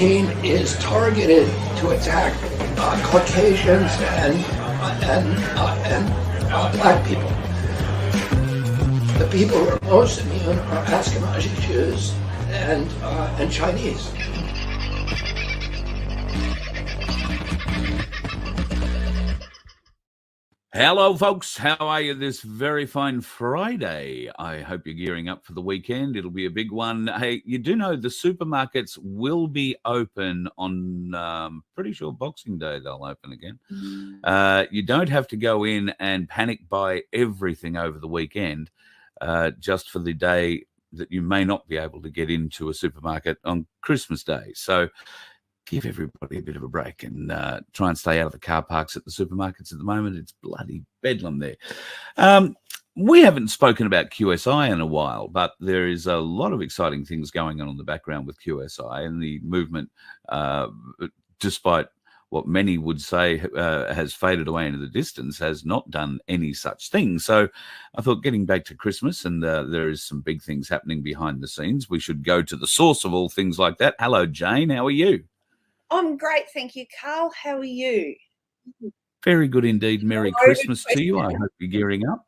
quarantine is targeted to attack Caucasians and black people. The people who are most immune are Ashkenazi Jews and Chinese. Hello, folks. How are you this very fine Friday? I hope you're gearing up for the weekend. It'll be a big one. Hey, you do know the supermarkets will be open on, pretty sure Boxing Day they'll open again. You don't have to go in and panic buy everything over the weekend just for the day that you may not be able to get into a supermarket on Christmas Day. So give everybody a bit of a break and try and stay out of the car parks at the supermarkets at the moment. It's bloody bedlam there. We haven't spoken about QSI in a while, but there is a lot of exciting things going on in the background with QSI, and the movement, despite what many would say has faded away into the distance, has not done any such thing. So I thought, getting back to Christmas, and there is some big things happening behind the scenes, we should go to the source of all things like that. Hello, Jane. How are you? I'm great, thank you, Carl. How are you? Very good indeed. Merry Christmas to you. I hope you're gearing up.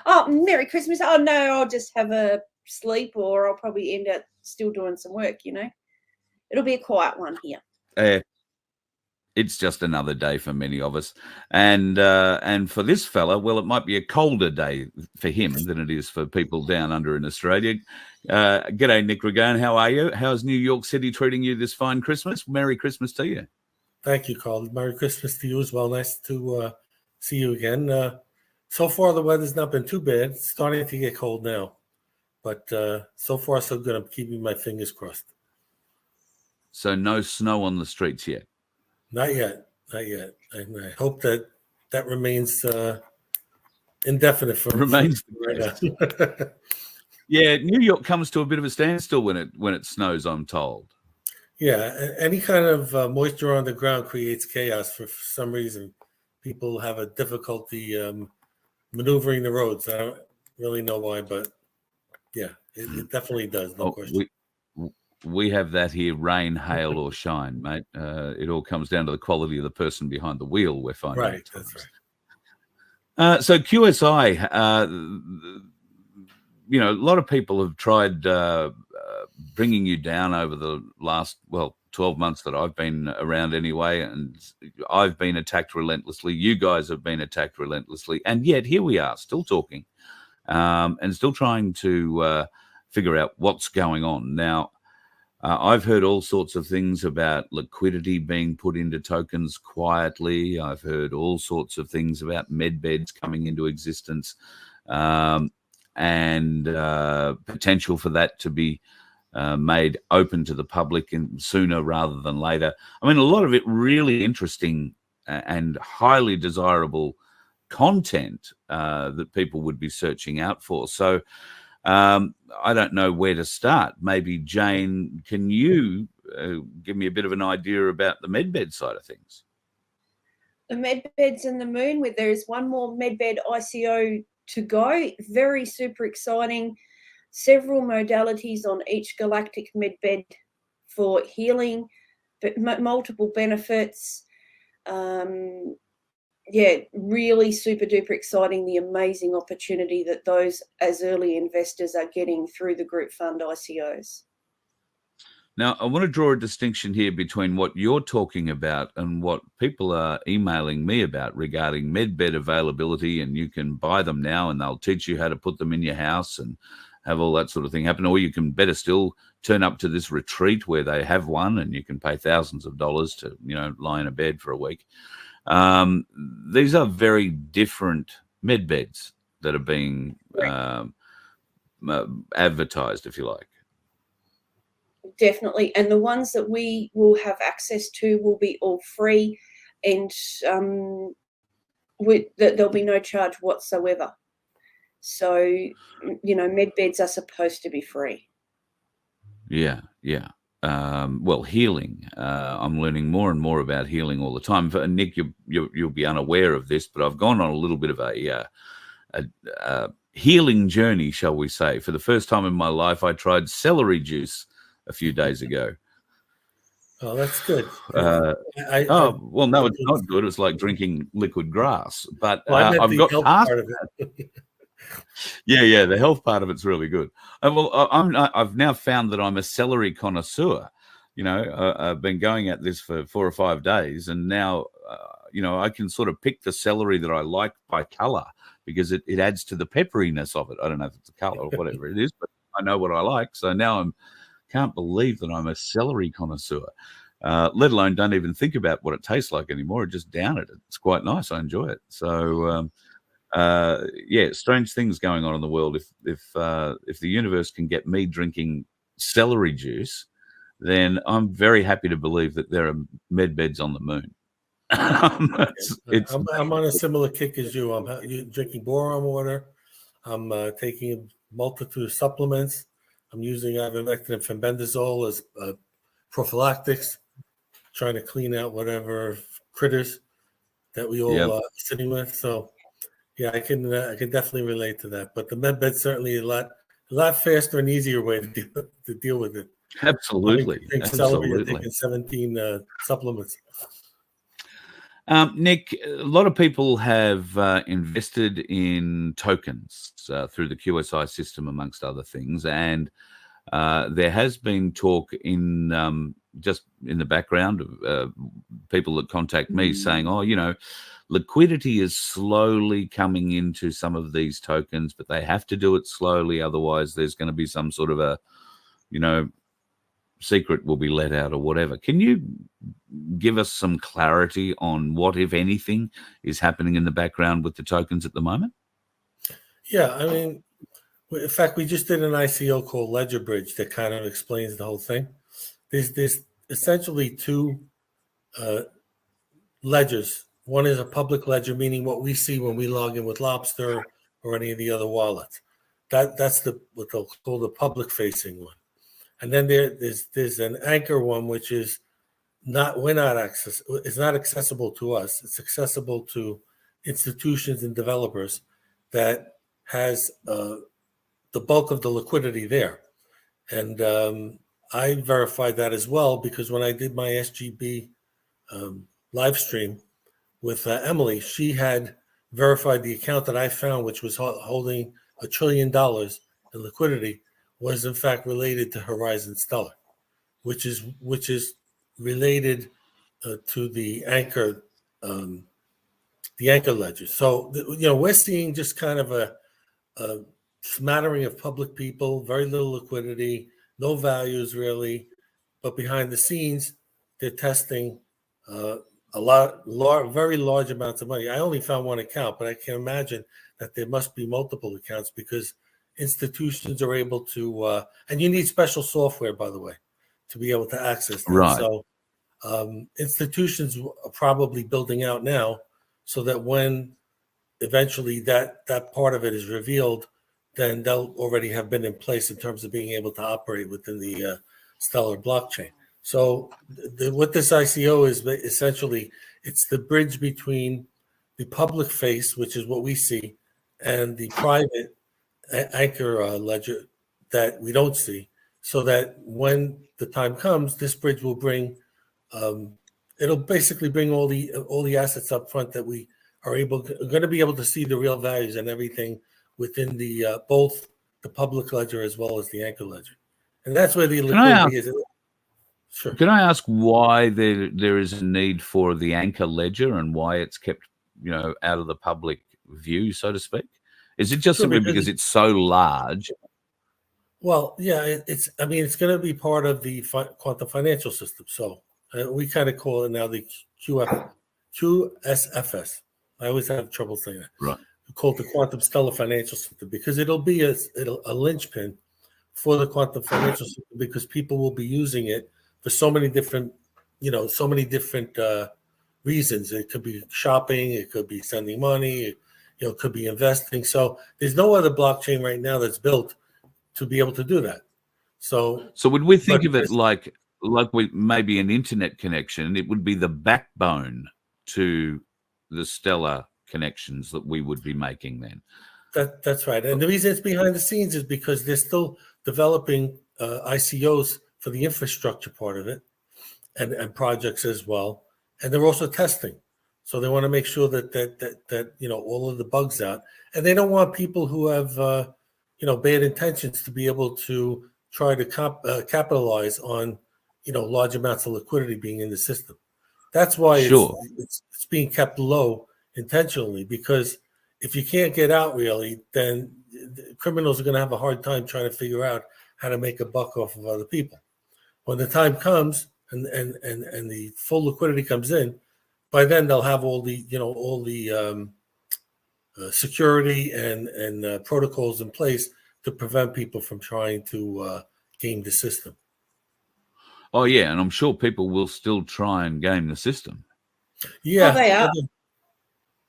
Oh, Merry Christmas. Oh, no, I'll just have a sleep, or I'll probably end up still doing some work, you know. It'll be a quiet one here. It's just another day for many of us. And for this fella, well, it might be a colder day for him than it is for people down under in Australia. G'day, Nick Regone. How are you? How's New York City treating you this fine Christmas? Merry Christmas to you. Thank you, Carl. Merry Christmas to you as well. Nice to see you again. So far, the weather's not been too bad. It's starting to get cold now. But so far, so good. I'm keeping my fingers crossed. So no snow on the streets yet? Not yet. I hope that remains indefinite for right now. Yeah, New York comes to a bit of a standstill when it snows, I'm told. Yeah, any kind of moisture on the ground creates chaos for some reason. People have a difficulty maneuvering the roads. I don't really know why, but yeah, it definitely does. No question. We have that here, rain, hail, or shine, mate. It all comes down to the quality of the person behind the wheel, we're finding. Right, that's right. So QSI, a lot of people have tried bringing you down over the last, 12 months that I've been around anyway, and I've been attacked relentlessly. You guys have been attacked relentlessly, and yet here we are, still talking and still trying to figure out what's going on. Now, I've heard all sorts of things about liquidity being put into tokens quietly. I've heard all sorts of things about medbeds coming into existence and potential for that to be made open to the public and sooner rather than later. I mean, a lot of it really interesting and highly desirable content that people would be searching out for. So I don't know where to start. Maybe, Jane, can you give me a bit of an idea about the medbed side of things? The medbeds and the moon, where there is one more medbed ICO to go. Very super exciting. Several modalities on each galactic medbed for healing, but multiple benefits. Yeah, really super duper exciting, the amazing opportunity that those as early investors are getting through the group fund ICOs. Now, I want to draw a distinction here between what you're talking about and what people are emailing me about regarding medbed availability, and you can buy them now and they'll teach you how to put them in your house and have all that sort of thing happen. Or you can, better still, turn up to this retreat where they have one and you can pay thousands of dollars to, lie in a bed for a week. These are very different medbeds that are being advertised, if you like. Definitely. And the ones that we will have access to will be all free, and there'll be no charge whatsoever. So, medbeds are supposed to be free. Yeah. Healing. I'm learning more and more about healing all the time. Nick, you'll be unaware of this, but I've gone on a little bit of a healing journey, shall we say. For the first time in my life, I tried celery juice a few days ago. Oh, that's good. Well, no, it's not good. It's like drinking liquid grass. But Well, I meant I've the got health past part of it. yeah, the health part of it's really good. I've now found that I'm a celery connoisseur. I've been going at this for 4 or 5 days, and now, I can sort of pick the celery that I like by color because it adds to the pepperiness of it. I don't know if it's the color or whatever it is, but I know what I like. So now can't believe that I'm a celery connoisseur, let alone don't even think about what it tastes like anymore. I just down it. It's quite nice. I enjoy it. So, strange things going on in the world. If the universe can get me drinking celery juice, then I'm very happy to believe that there are med beds on the moon. I'm on a similar kick as you. I'm drinking boron water. I'm taking a multitude of supplements. I'm using ivermectin and fenbendazole as prophylactics, trying to clean out whatever critters that we all are sitting with. So, yeah, I can definitely relate to that. But the med bed certainly a lot faster and easier way to deal with it. Absolutely. Celery, taking 17 supplements. Nick, a lot of people have invested in tokens through the QSI system, amongst other things, and there has been talk in just in the background of people that contact me saying, liquidity is slowly coming into some of these tokens, but they have to do it slowly. Otherwise, there's going to be some sort of a, secret will be let out or whatever. Can you give us some clarity on what, if anything, is happening in the background with the tokens at the moment? Yeah, I mean, in fact, we just did an ICO called Ledger Bridge that kind of explains the whole thing. There's essentially two ledgers. One is a public ledger, meaning what we see when we log in with Lobster or any of the other wallets. That's what they'll call the public-facing one. And then there's an anchor one, which is it's not accessible to us. It's accessible to institutions and developers that has the bulk of the liquidity there. And I verified that as well, because when I did my SGB live stream with Emily, she had verified the account that I found, which was holding $1 trillion in liquidity, was in fact related to Horizon Stellar, which is related to the anchor ledger. So we're seeing just kind of a smattering of public people, very little liquidity, no values really, but behind the scenes they're testing very large amounts of money. I only found one account, but I can imagine that there must be multiple accounts because institutions are able to, and you need special software, by the way, to be able to access that. Right. So institutions are probably building out now so that when eventually that part of it is revealed, then they'll already have been in place in terms of being able to operate within the Stellar blockchain. So what this ICO is essentially, it's the bridge between the public face, which is what we see, and the private anchor ledger that we don't see, so that when the time comes, this bridge will bring, it'll basically bring all the assets up front that we are going to be able to see the real values and everything within the both the public ledger as well as the anchor ledger, and that's where the liquidity is. Sure. Can I ask why there is a need for the anchor ledger and why it's kept, out of the public view, so to speak? Is it just simply because it's so large? Well, yeah, it's going to be part of the quantum financial system. So we kind of call it now the QSFS. I always have trouble saying that. Right. We call it the quantum stellar financial system because it'll be a linchpin for the quantum financial system because people will be using it for so many different reasons. It could be shopping, it could be sending money, it could be investing. So there's no other blockchain right now that's built to be able to do that. So would we think of it like maybe an internet connection? It would be the backbone to the Stellar connections that we would be making then. That's right. And the reason it's behind the scenes is because they're still developing ICOs for the infrastructure part of it. and projects as well. And they're also testing. So they want to make sure that all of the bugs out. And they don't want people who have bad intentions to be able to try to capitalize on large amounts of liquidity being in the system. That's why Sure. it's being kept low intentionally, because if you can't get out really, then criminals are going to have a hard time trying to figure out how to make a buck off of other people. When the time comes and the full liquidity comes in, by then they'll have all the security and protocols in place to prevent people from trying to game the system. Oh, yeah, and I'm sure people will still try and game the system. Yeah, Oh, they are.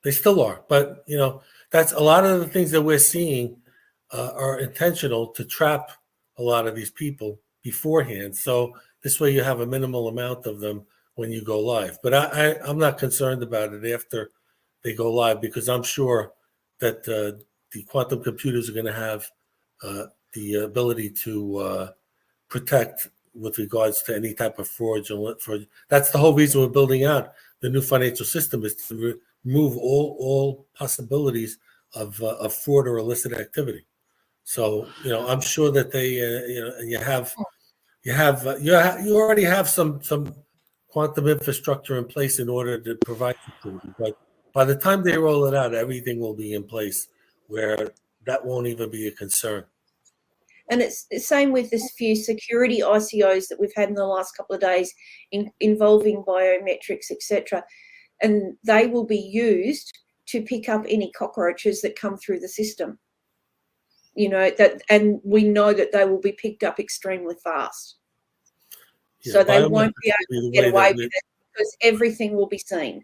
They still are, but that's a lot of the things that we're seeing are intentional to trap a lot of these people beforehand. So this way you have a minimal amount of them when you go live. But I'm not concerned about it after they go live, because I'm sure that the quantum computers are going to have the ability to protect with regards to any type of fraud. That's the whole reason we're building out the new financial system, is to remove all possibilities of fraud or illicit activity. So I'm sure that they you already have some quantum infrastructure in place in order to provide security. But by the time they roll it out, everything will be in place where that won't even be a concern. And it's the same with this few security ICOs that we've had in the last couple of days involving biometrics, etc. And they will be used to pick up any cockroaches that come through the system. And we know that they will be picked up extremely fast. Yeah, so they won't be able to get away with it, because everything will be seen.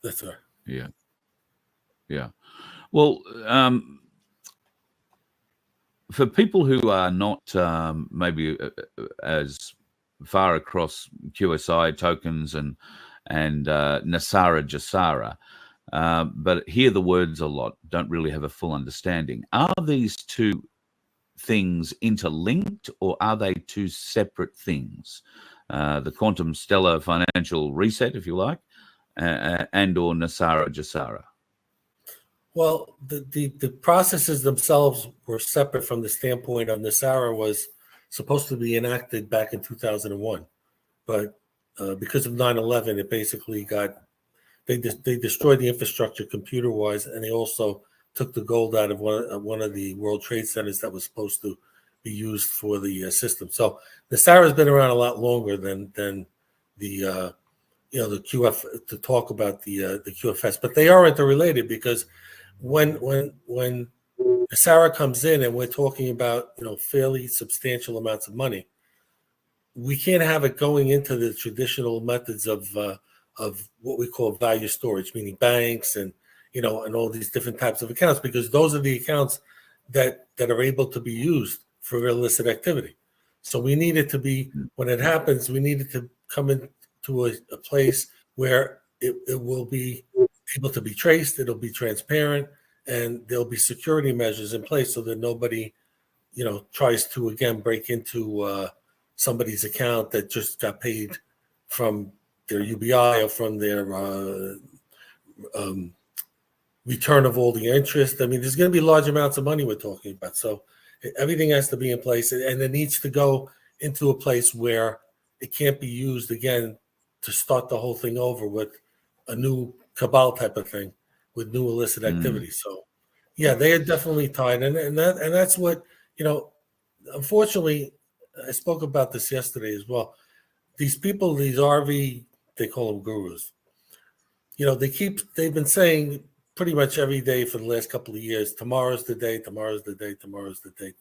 That's right. Yeah. Yeah. Well, for people who are not maybe as far across QSI tokens and Nasara Jasara, but hear the words a lot, don't really have a full understanding. Are these two things interlinked, or are they two separate things? The Quantum Stellar Financial Reset, if you like, and or Nasara Jasara? Well, the processes themselves were separate from the standpoint of Nasara was supposed to be enacted back in 2001. But because of 9/11, it basically they destroyed the infrastructure computer-wise, and they also took the gold out of one of the World Trade Centers that was supposed to be used for the system. So Nasara has been around a lot longer than the the QF, to talk about the QFS, but they are interrelated, because when Nasara comes in and we're talking about fairly substantial amounts of money, we can't have it going into the traditional methods of what we call value storage, meaning banks and and all these different types of accounts, because those are the accounts that are able to be used for illicit activity. So we need it to be, when it happens, we need it to come into a place where it will be able to be traced, it'll be transparent, and there'll be security measures in place so that nobody tries to again break into somebody's account that just got paid from their UBI or from their return of all the interest. I mean, there's going to be large amounts of money we're talking about. So everything has to be in place, and it needs to go into a place where it can't be used again to start the whole thing over with a new cabal type of thing with new illicit activity. So yeah, they are definitely tied. And that's what, unfortunately, I spoke about this yesterday as well. These people, these RV, they call them gurus. They've been saying pretty much every day for the last couple of years, tomorrow's the day, tomorrow's the day, tomorrow's the day.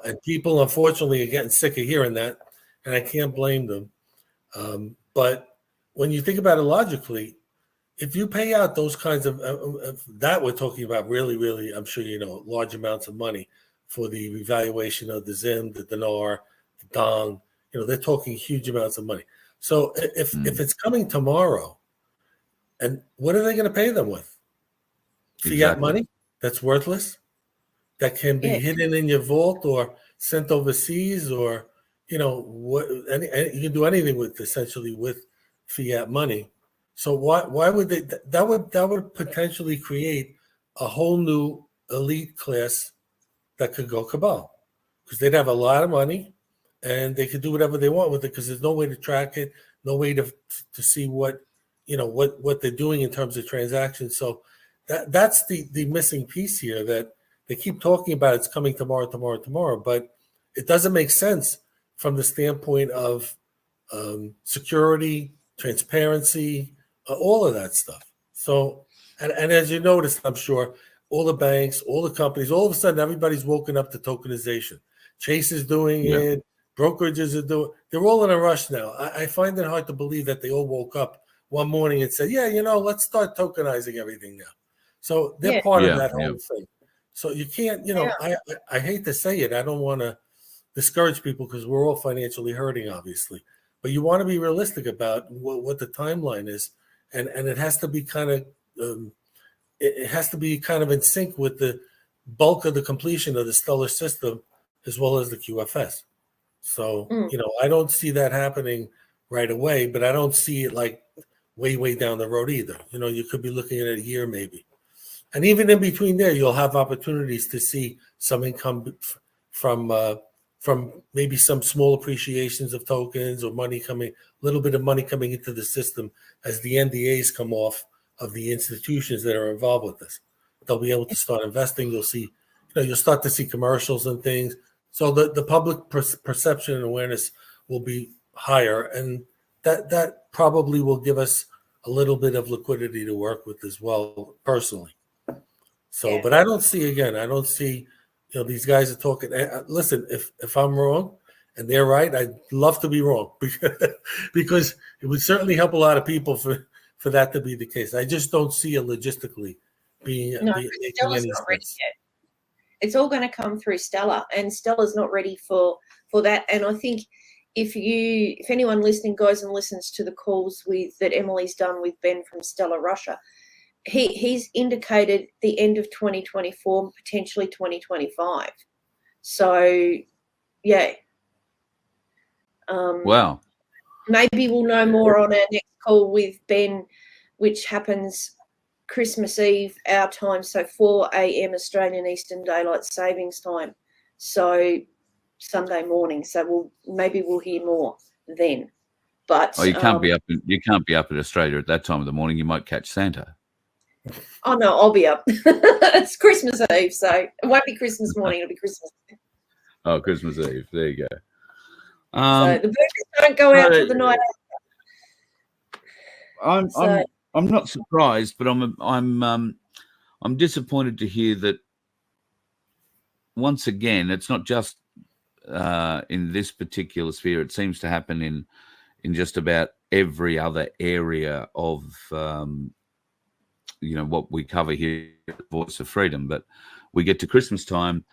And people unfortunately are getting sick of hearing that, and I can't blame them. But when you think about it logically, if you pay out those kinds of that we're talking about really, really, I'm sure large amounts of money for the revaluation of the ZIM, the dinar, the dong, they're talking huge amounts of money. So if it's coming tomorrow, and what are they going to pay them with? Fiat money that's worthless, that can be hidden in your vault or sent overseas, or what you can do anything with essentially with fiat money. So why would they? That would potentially create a whole new elite class that could go cabal, because they'd have a lot of money and they could do whatever they want with it, because there's no way to track it, no way to see what they're doing in terms of transactions. So that's the missing piece here, that they keep talking about it's coming tomorrow, but it doesn't make sense from the standpoint of security, transparency, all of that stuff. So, and as you noticed, I'm sure, all the banks, all the companies, all of a sudden everybody's woken up to tokenization. Chase is doing it, brokerages are doing, they're all in a rush now. I find it hard to believe that they all woke up one morning and said, let's start tokenizing everything now. So they're part of that whole thing. So you can't, I hate to say it, I don't want to discourage people because we're all financially hurting, obviously. But you want to be realistic about what the timeline is, and it has to be kind of in sync with the bulk of the completion of the Stellar system as well as the QFS. So I don't see that happening right away, but I don't see it like way down the road either. You could be looking at a year maybe, and even in between there, you'll have opportunities to see some income from maybe some small appreciations of tokens or money coming, a little bit of money coming into the system as the NDAs come off of the institutions that are involved with this. They'll be able to start investing. You'll see, you'll start to see commercials and things. So the public perception and awareness will be higher, and that probably will give us a little bit of liquidity to work with as well, personally. So, but I don't see these guys are talking. Listen, if I'm wrong and they're right, I'd love to be wrong because it would certainly help a lot of people for that to be the case. I just don't see it logistically making any sense. It's all going to come through Stellar, and Stellar's not ready for that. And I think if anyone listening goes and listens to the calls that Emily's done with Ben from Stellar Russia, he's indicated the end of 2024, potentially 2025. So, wow. Maybe we'll know more on our next call with Ben, which happens Christmas Eve, our time, so 4 a.m. Australian Eastern Daylight Savings Time. So Sunday morning. So we'll hear more then. But you can't be up in Australia at that time of the morning. You might catch Santa. Oh no, I'll be up. It's Christmas Eve, so it won't be Christmas morning. It'll be Christmas Eve. Oh, Christmas Eve. There you go. So the birds don't go out till the night after. I'm not surprised, but I'm disappointed to hear that once again it's not just in this particular sphere. It seems to happen in just about every other area of what we cover here at Voice of Freedom. But we get to Christmas time,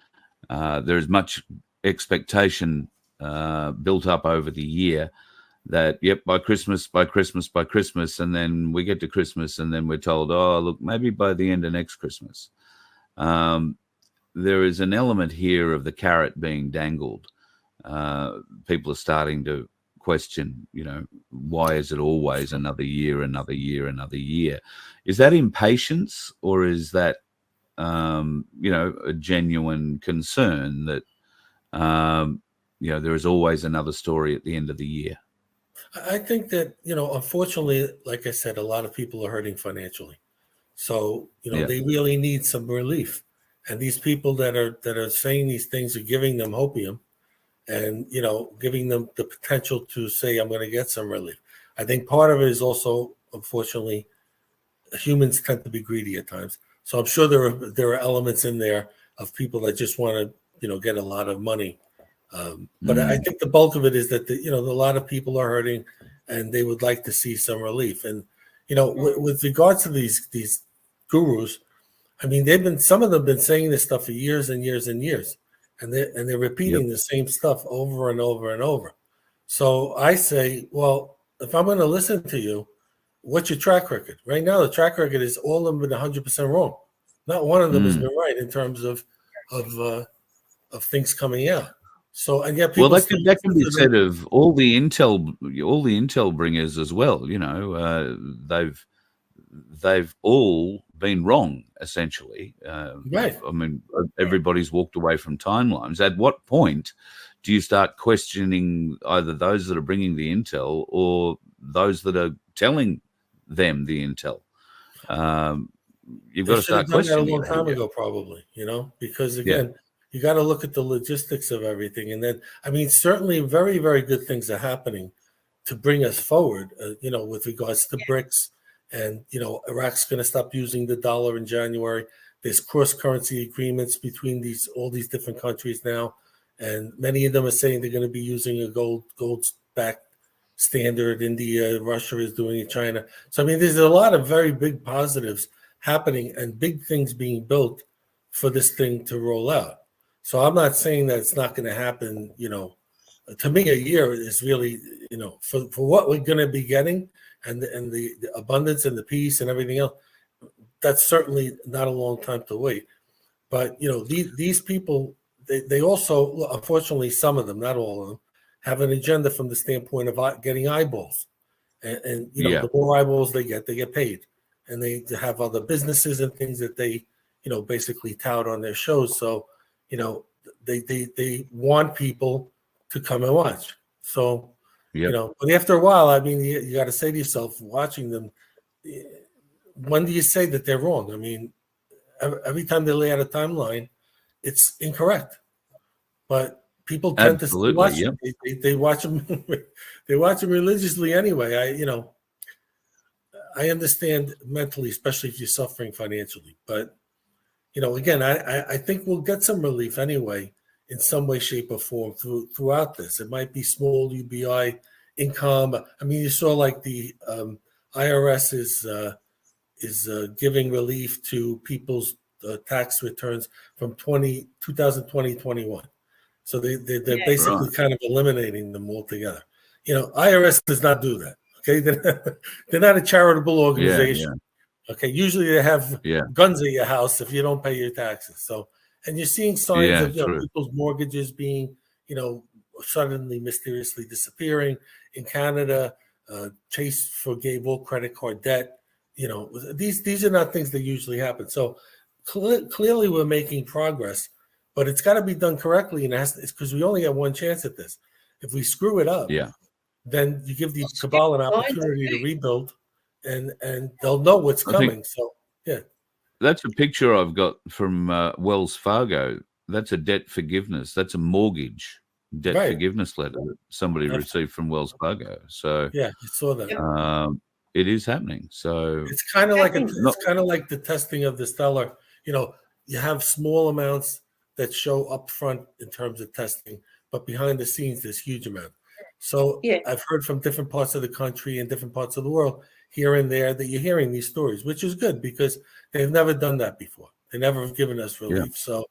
there is much expectation built up over the year that by Christmas, and then we get to Christmas and then we're told, oh look, maybe by the end of next Christmas. There is an element here of the carrot being dangled. People are starting to question, why is it always another year? Is that impatience, or is that a genuine concern that there is always another story at the end of the year? I think that, unfortunately, like I said, a lot of people are hurting financially. So, they really need some relief. And these people that are saying these things are giving them hopium and, giving them the potential to say, I'm going to get some relief. I think part of it is also, unfortunately, humans tend to be greedy at times. So I'm sure there are elements in there of people that just want to, get a lot of money. But I think the bulk of it is that a lot of people are hurting, and they would like to see some relief. And with regards to these gurus, I mean, some of them have been saying this stuff for years and years and years, and they're repeating the same stuff over and over and over. So I say, well, if I'm going to listen to you, what's your track record? Right now, the track record is all of them been 100% wrong. Not one of them has been right in terms of things coming out. So, and yet Well, people that can be said of all the Intel bringers as well. You know, they've all been wrong essentially. right. I mean, everybody's walked away from timelines. At what point do you start questioning either those that are bringing the intel or those that are telling them the intel? You've got to start Done that a questioning long time it. ago, probably, you know, because Yeah. again, you got to look at the logistics of everything. And then, I mean, certainly very, very good things are happening to bring us forward, you know, with regards to BRICS. And, you know, Iraq's going to stop using the dollar in January. There's cross-currency agreements between all these different countries now. And many of them are saying they're going to be using a gold-backed standard. India, Russia is doing it, China. So, I mean, there's a lot of very big positives happening and big things being built for this thing to roll out. So I'm not saying that it's not going to happen, you know. To me, a year is really, you know, for what we're going to be getting and the abundance and the peace and everything else, that's certainly not a long time to wait. But, you know, these people, they also, unfortunately, some of them, not all of them, have an agenda from the standpoint of getting eyeballs. And you know, the more eyeballs they get paid. And they have other businesses and things that they, you know, basically tout on their shows. So, you know, they want people to come and watch. So, you know, but after a while, I mean, you got to say to yourself, watching them, when do you say that they're wrong? I mean, every time they lay out a timeline, it's incorrect. But people tend to watch them. They watch them. They watch them religiously anyway. I understand mentally, especially if you're suffering financially. But, you know, again, I think we'll get some relief anyway in some way, shape, or form throughout this. It might be small UBI income. I mean, you saw like the IRS is giving relief to people's tax returns from 2020-21. So they're basically kind of eliminating them altogether. You know, IRS does not do that. Okay, they're not a charitable organization. Okay, usually they have guns at your house if you don't pay your taxes. So, and you're seeing signs of people's mortgages being, you know, suddenly mysteriously disappearing. In Canada, Chase forgave all credit card debt. You know, these are not things that usually happen. So clearly we're making progress, but it's got to be done correctly, and it's because we only have one chance at this. If we screw it up, then you give the cabal an opportunity to rebuild, and they'll know what's coming. So that's a picture I've got from Wells Fargo. That's a debt forgiveness. That's a mortgage debt forgiveness letter that somebody received from Wells Fargo. So you saw that. It is happening. So it's kind of like the testing of the stellar. You know, you have small amounts that show up front in terms of testing, but behind the scenes, there's huge amount. So I've heard from different parts of the country and different parts of the world here and there that you're hearing these stories, which is good because they've never done that before. They never have given us relief. So,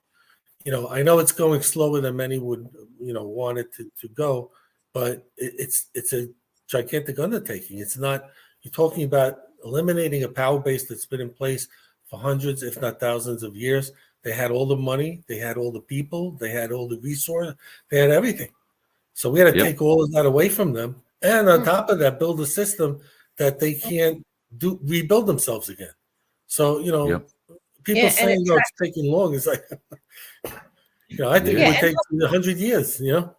you know, I know it's going slower than many would, you know, want it to go, but it's a gigantic undertaking. It's not, you're talking about eliminating a power base that's been in place for hundreds, if not thousands of years. They had all the money, they had all the people, they had all the resources, they had everything. So we had to take all of that away from them. And on top of that, build a system that they can't rebuild themselves again. So, you know, people saying, no, it's taking long. It's like, you know, I think it would take 100 years, you know?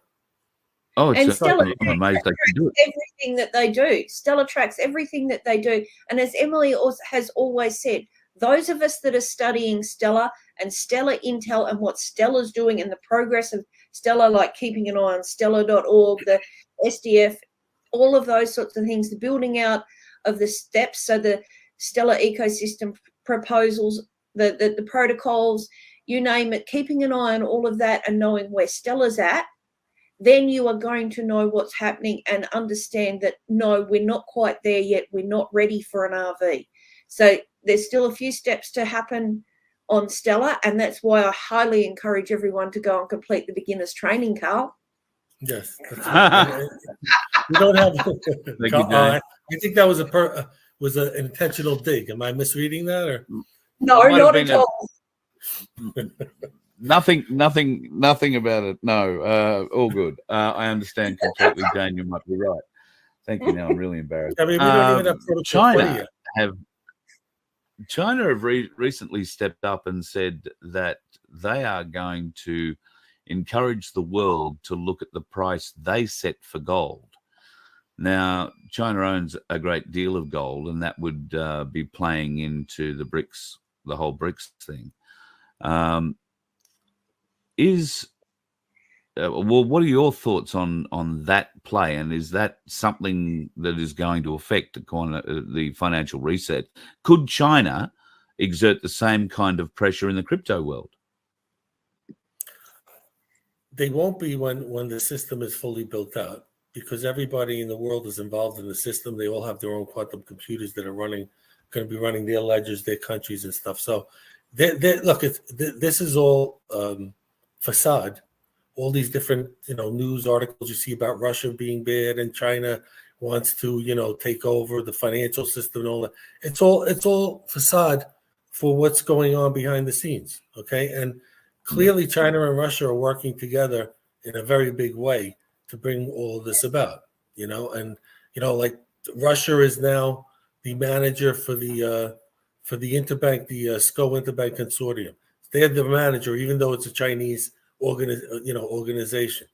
Oh, and Stella I'm amazed they can do it. Everything that they do. Stella tracks everything that they do. And as Emily has always said, those of us that are studying Stella and Stella Intel and what Stella's doing and the progress of Stella, like keeping an eye on Stella.org, the SDF, all of those sorts of things, the building out of the steps, so the Stella ecosystem proposals, the protocols, you name it, keeping an eye on all of that and knowing where Stella's at, then you are going to know what's happening and understand that, no, we're not quite there yet. We're not ready for an RV. So there's still a few steps to happen on Stella, and that's why I highly encourage everyone to go and complete the beginner's training, Carl. Yes. We don't have. I think that was an intentional dig. Am I misreading that, or no, not at all? Nothing about it. No, all good. I understand completely, Jane. You might be right. Thank you. Now I'm really embarrassed. I mean, we don't even have protocol 20 yet. China have recently stepped up and said that they are going to encourage the world to look at the price they set for gold. Now, China owns a great deal of gold, and that would be playing into the BRICS, the whole BRICS thing. Well, what are your thoughts on that play, and is that something that is going to affect the financial reset? Could China exert the same kind of pressure in the crypto world? They won't be when the system is fully built out, because everybody in the world is involved in the system. They all have their own quantum computers that are going to be running their ledgers, their countries and stuff. So look, this is all facade. All these different, news articles you see about Russia being bad and China wants to, take over the financial system and all that. It's all facade for what's going on behind the scenes. Okay. And clearly China and Russia are working together in a very big way to bring all of this about, like Russia is now the manager for the interbank, the SCO Interbank Consortium. They're the manager, even though it's a Chinese organization.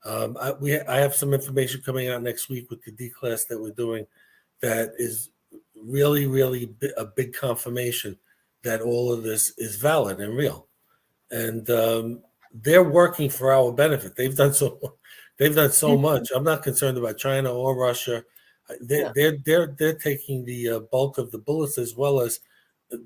I have some information coming out next week with the D class that we're doing that is really, really a big confirmation that all of this is valid and real. And they're working for our benefit. They've done so much. I'm not concerned about China or Russia. They're taking the bulk of the bullets, as well as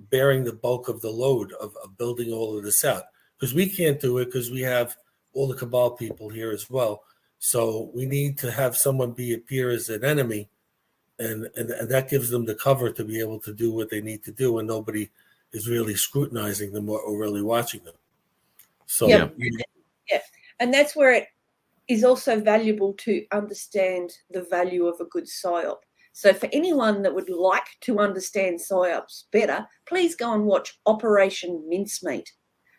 bearing the bulk of the load of building all of this out. Because we can't do it, because we have all the cabal people here as well. So we need to have someone appear as an enemy, and that gives them the cover to be able to do what they need to do, and nobody is really scrutinizing them or really watching them. So yeah, and that's where it is also valuable to understand the value of a good PSYOP. So for anyone that would like to understand PSYOPs better, please go and watch Operation Mincemeat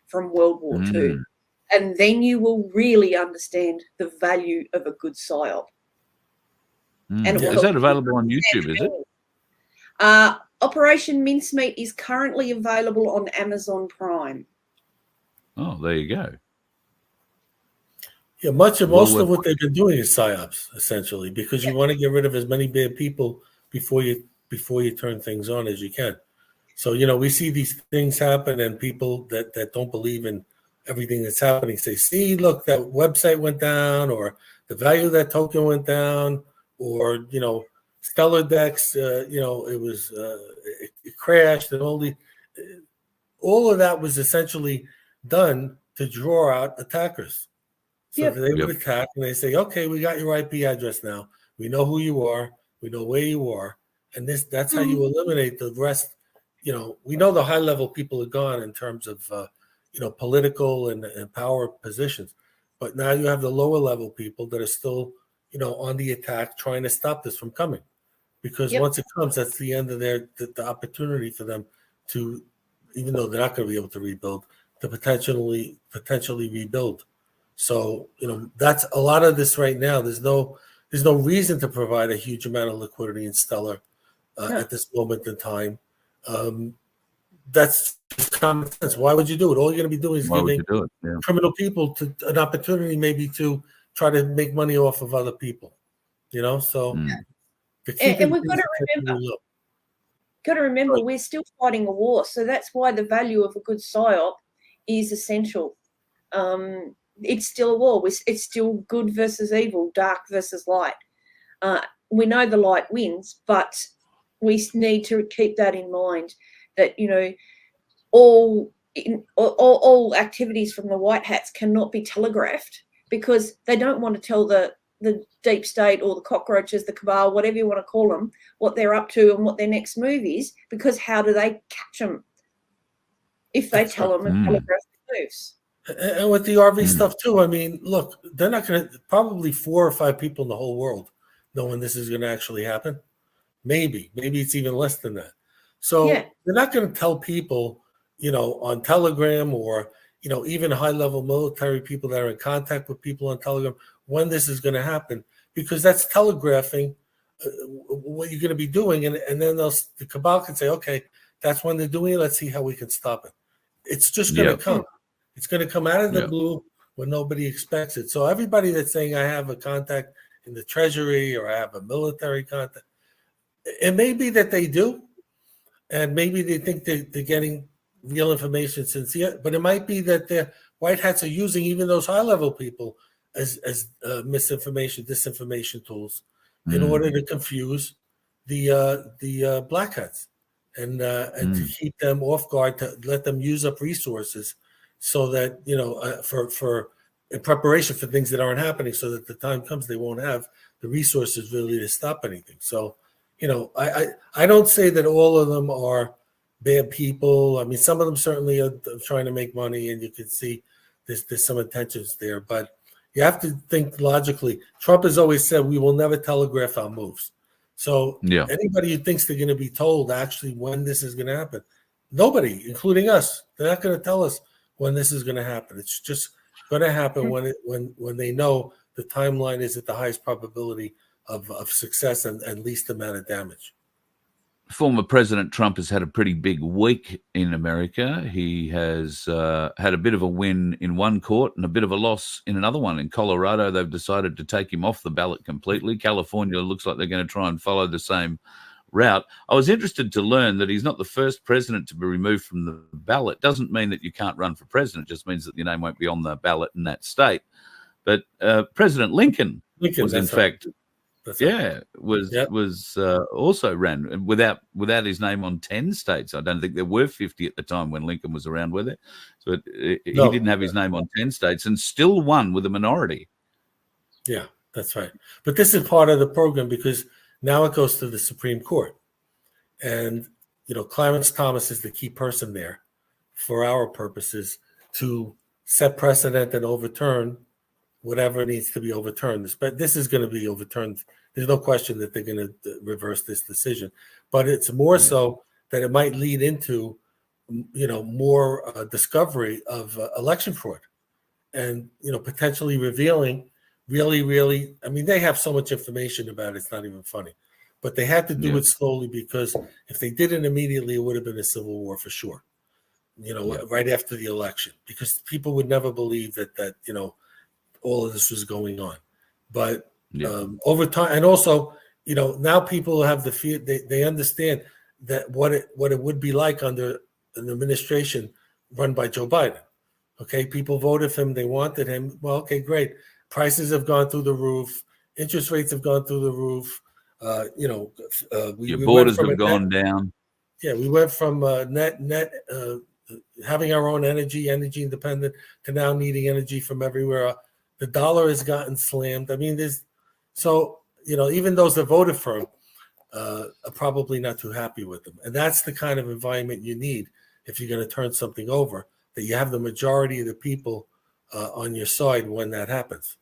from World War II. And then you will really understand the value of a good PSYOP. And is that available on YouTube, is it? Operation Mincemeat is currently available on Amazon Prime. Oh, there you go. Yeah, most of what they've been doing is PSYOPs, essentially, because you want to get rid of as many bad people before you turn things on as you can. So, we see these things happen, and people that don't believe in everything that's happening say, see, look, that website went down, or the value of that token went down, or, Stellar Dex, it crashed, and all of that was essentially done to draw out attackers. So they would attack, and they say, okay, we got your IP address now. We know who you are. We know where you are. And that's how you eliminate the rest. We know the high-level people are gone in terms of, political and power positions. But now you have the lower-level people that are still, on the attack, trying to stop this from coming. Because once it comes, that's the end of the opportunity for them to, even though they're not going to be able to rebuild, to potentially rebuild. So, that's a lot of this right now. There's no reason to provide a huge amount of liquidity in Stellar at this moment in time. That's just common sense. Why would you do it? All you're going to be doing is giving criminal people an opportunity maybe to try to make money off of other people. So and we've got to remember we're still fighting a war. So that's why the value of a good PSYOP is essential. It's still a war. It's still good versus evil, dark versus light. We know the light wins, but we need to keep that in mind, that, all activities from the white hats cannot be telegraphed, because they don't want to tell the deep state or the cockroaches, the cabal, whatever you want to call them, what they're up to and what their next move is, because how do they catch them if they tell them and telegraph the moves? And with the RV stuff too, I mean, look, they're not going to, probably 4 or 5 people in the whole world know when this is going to actually happen. Maybe it's even less than that. So they're not going to tell people, on Telegram or, even high-level military people that are in contact with people on Telegram, when this is going to happen, because that's telegraphing what you're going to be doing, and then the cabal can say, okay, that's when they're doing it. Let's see how we can stop it. It's just going to come. It's going to come out of the blue when nobody expects it. So everybody that's saying I have a contact in the Treasury or I have a military contact, it may be that they do, and maybe they think they're getting real information sincere, but it might be that the white hats are using even those high-level people as misinformation, disinformation tools in order to confuse the black hats and to keep them off guard, to let them use up resources so that, for in preparation for things that aren't happening, so that the time comes they won't have the resources really to stop anything. So, I don't say that all of them are bad people. I mean, some of them certainly are trying to make money, and you can see there's some intentions there. But you have to think logically. Trump has always said we will never telegraph our moves. So anybody who thinks they're going to be told actually when this is going to happen, nobody, including us, they're not going to tell us when this is going to happen. It's just going to happen when they know the timeline is at the highest probability of success and least amount of damage. Former President Trump has had a pretty big week in America. He has had a bit of a win in one court and a bit of a loss in another one. In Colorado, they've decided to take him off the ballot completely. California looks like they're going to try and follow the same route. I was interested to learn that he's not the first president to be removed from the ballot. Doesn't mean that you can't run for president. It just means that your name won't be on the ballot in that state. But President Lincoln was, in fact... was also ran without his name on 10 states. I don't think there were 50 at the time when Lincoln was around with it. So he didn't have his name on 10 states and still won with a minority. Yeah, that's right. But this is part of the program because now it goes to the Supreme Court. And, Clarence Thomas is the key person there for our purposes to set precedent and overturn whatever needs to be overturned. But this is going to be overturned. There's no question that they're going to reverse this decision. But it's more so that it might lead into, more discovery of election fraud and, potentially revealing really, I mean, they have so much information about it, it's not even funny. But they had to do it slowly because if they did it immediately, it would have been a civil war for sure, right after the election, because people would never believe that all of this was going on. But over time, and also, now people have the fear, they understand that what it would be like under an administration run by Joe Biden. Okay, people voted for him, they wanted him. Well, okay, great. Prices have gone through the roof, interest rates have gone through the roof. Your borders have gone down. Yeah, we went from net having our own energy independent, to now needing energy from everywhere. The dollar has gotten slammed. I mean, even those that voted for him are probably not too happy with him. And that's the kind of environment you need if you're going to turn something over, that you have the majority of the people on your side when that happens.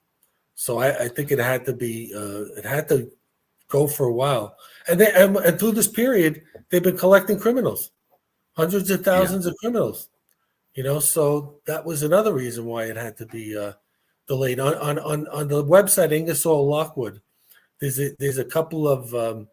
So I think it had to go for a while. And through this period, they've been collecting criminals, hundreds of thousands of criminals. So that was another reason why it had to be delayed. On the website Ingersoll Lockwood, there's a couple of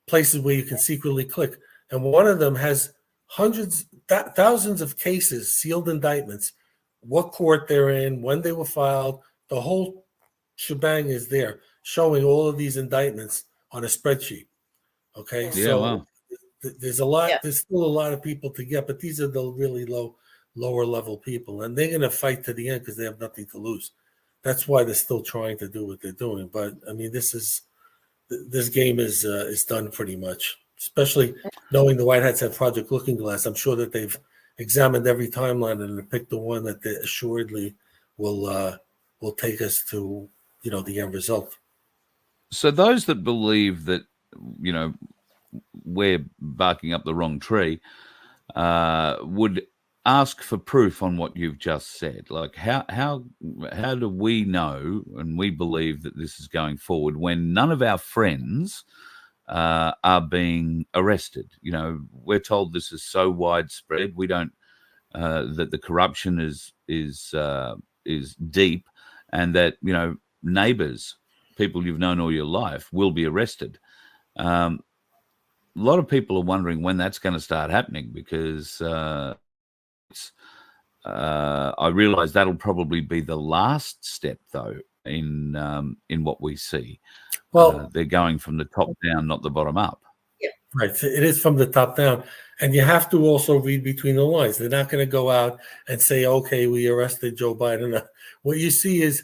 places where you can secretly click, and one of them has thousands of cases, sealed indictments, what court they're in, when they were filed, the whole shebang is there, showing all of these indictments on a spreadsheet. Okay, there's a lot. There's still a lot of people to get, but these are the really lower level people, and they're going to fight to the end because they have nothing to lose. That's why they're still trying to do what they're doing. But I mean, this game is done pretty much. Especially knowing the White Hats have Project Looking Glass, I'm sure that they've examined every timeline and picked the one that they assuredly will take us to the end result. So those that believe that we're barking up the wrong tree would ask for proof on what you've just said. Like how do we know and we believe that this is going forward when none of our friends are being arrested? We're told this is so widespread. We don't that the corruption is is deep, and that neighbors, people you've known all your life, will be arrested. A lot of people are wondering when that's going to start happening, because I realise that'll probably be the last step, though, in what we see. Well, they're going from the top down, not the bottom up. Right. So it is from the top down. And you have to also read between the lines. They're not going to go out and say, okay, we arrested Joe Biden. What you see is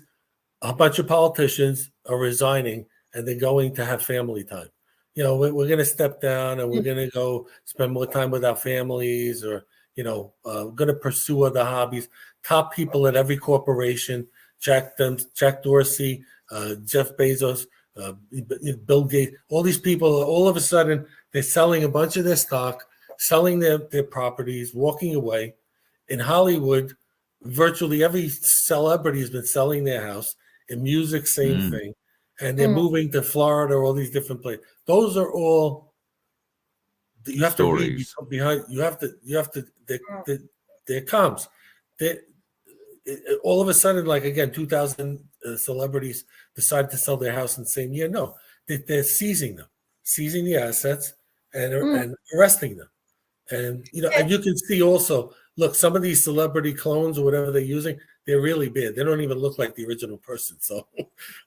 a bunch of politicians are resigning, and they're going to have family time. We're going to step down, and we're going to go spend more time with our families, or, going to pursue other hobbies. Top people at every corporation, Jack Dorsey, Jeff Bezos, Bill Gates, all these people, all of a sudden, they're selling a bunch of their stock, selling their properties, walking away. In Hollywood, virtually every celebrity has been selling their house. In music, same thing. And they're moving to Florida, all these different places. Those are all, you have to read behind. You have to. There comes. All of a sudden, like again, 2,000 celebrities decided to sell their house in the same year. No, they're seizing the assets and arresting them. And and you can see also, look, some of these celebrity clones or whatever they're using, they're really bad. They don't even look like the original person. So,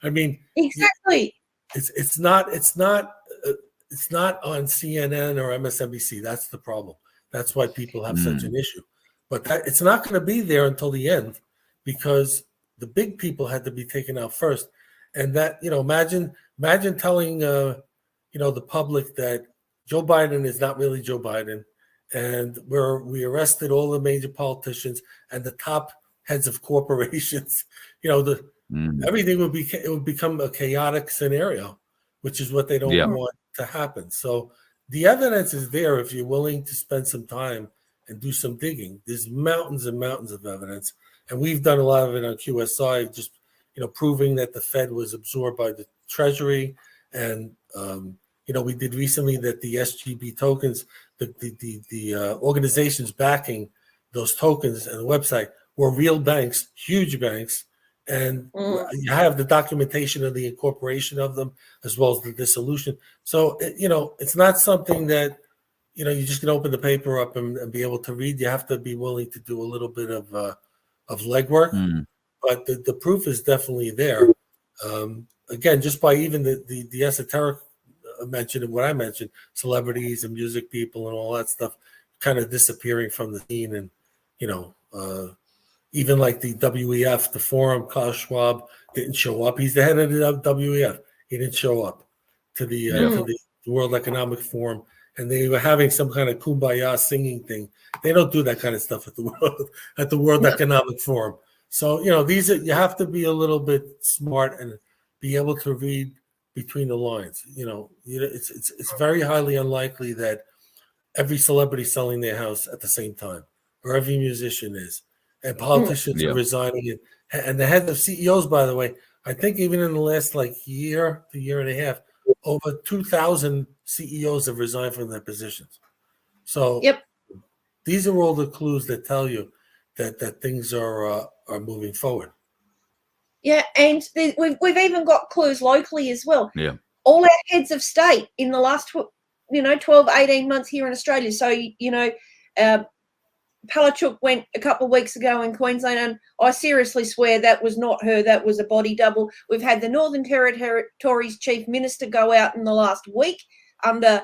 I mean, exactly. It's not on CNN or MSNBC. That's the problem. That's why people have such an issue. But it's not going to be there until the end, because the big people had to be taken out first. And that, imagine telling the public that Joe Biden is not really Joe Biden, and we arrested all the major politicians and the top heads of corporations. Everything would become a chaotic scenario, which is what they don't want to happen. So the evidence is there if you're willing to spend some time and do some digging. There's mountains and mountains of evidence, and we've done a lot of it on QSI, just proving that the Fed was absorbed by the Treasury, and we did recently that the SGB tokens, the organizations backing those tokens and the website were real banks, huge banks, and you have the documentation of the incorporation of them as well as the dissolution. So it's not something that you're just going to open the paper up and be able to read. You have to be willing to do a little bit of legwork, but the proof is definitely there. Again, just by even the esoteric mention of what I mentioned, celebrities and music people and all that stuff kind of disappearing from the scene. And, even like the WEF, the forum, Klaus Schwab didn't show up. He's the head of the WEF. He didn't show up to the World Economic Forum. And they were having some kind of kumbaya singing thing. They don't do that kind of stuff at the World Economic Forum. So, you have to be a little bit smart and be able to read between the lines. It's very highly unlikely that every celebrity selling their house at the same time, or every musician is, and politicians are resigning. And the heads of CEOs, by the way, I think even in the last year to year and a half, over 2,000 CEOs have resigned from their positions. So these are all the clues that tell you that things are moving forward. Yeah, and we've even got clues locally as well. Yeah. All our heads of state in the last 12, 18 months here in Australia. So, Palachuk went a couple of weeks ago in Queensland, and I seriously swear that was not her. That was a body double. We've had the Northern Territories Chief Minister go out in the last week under,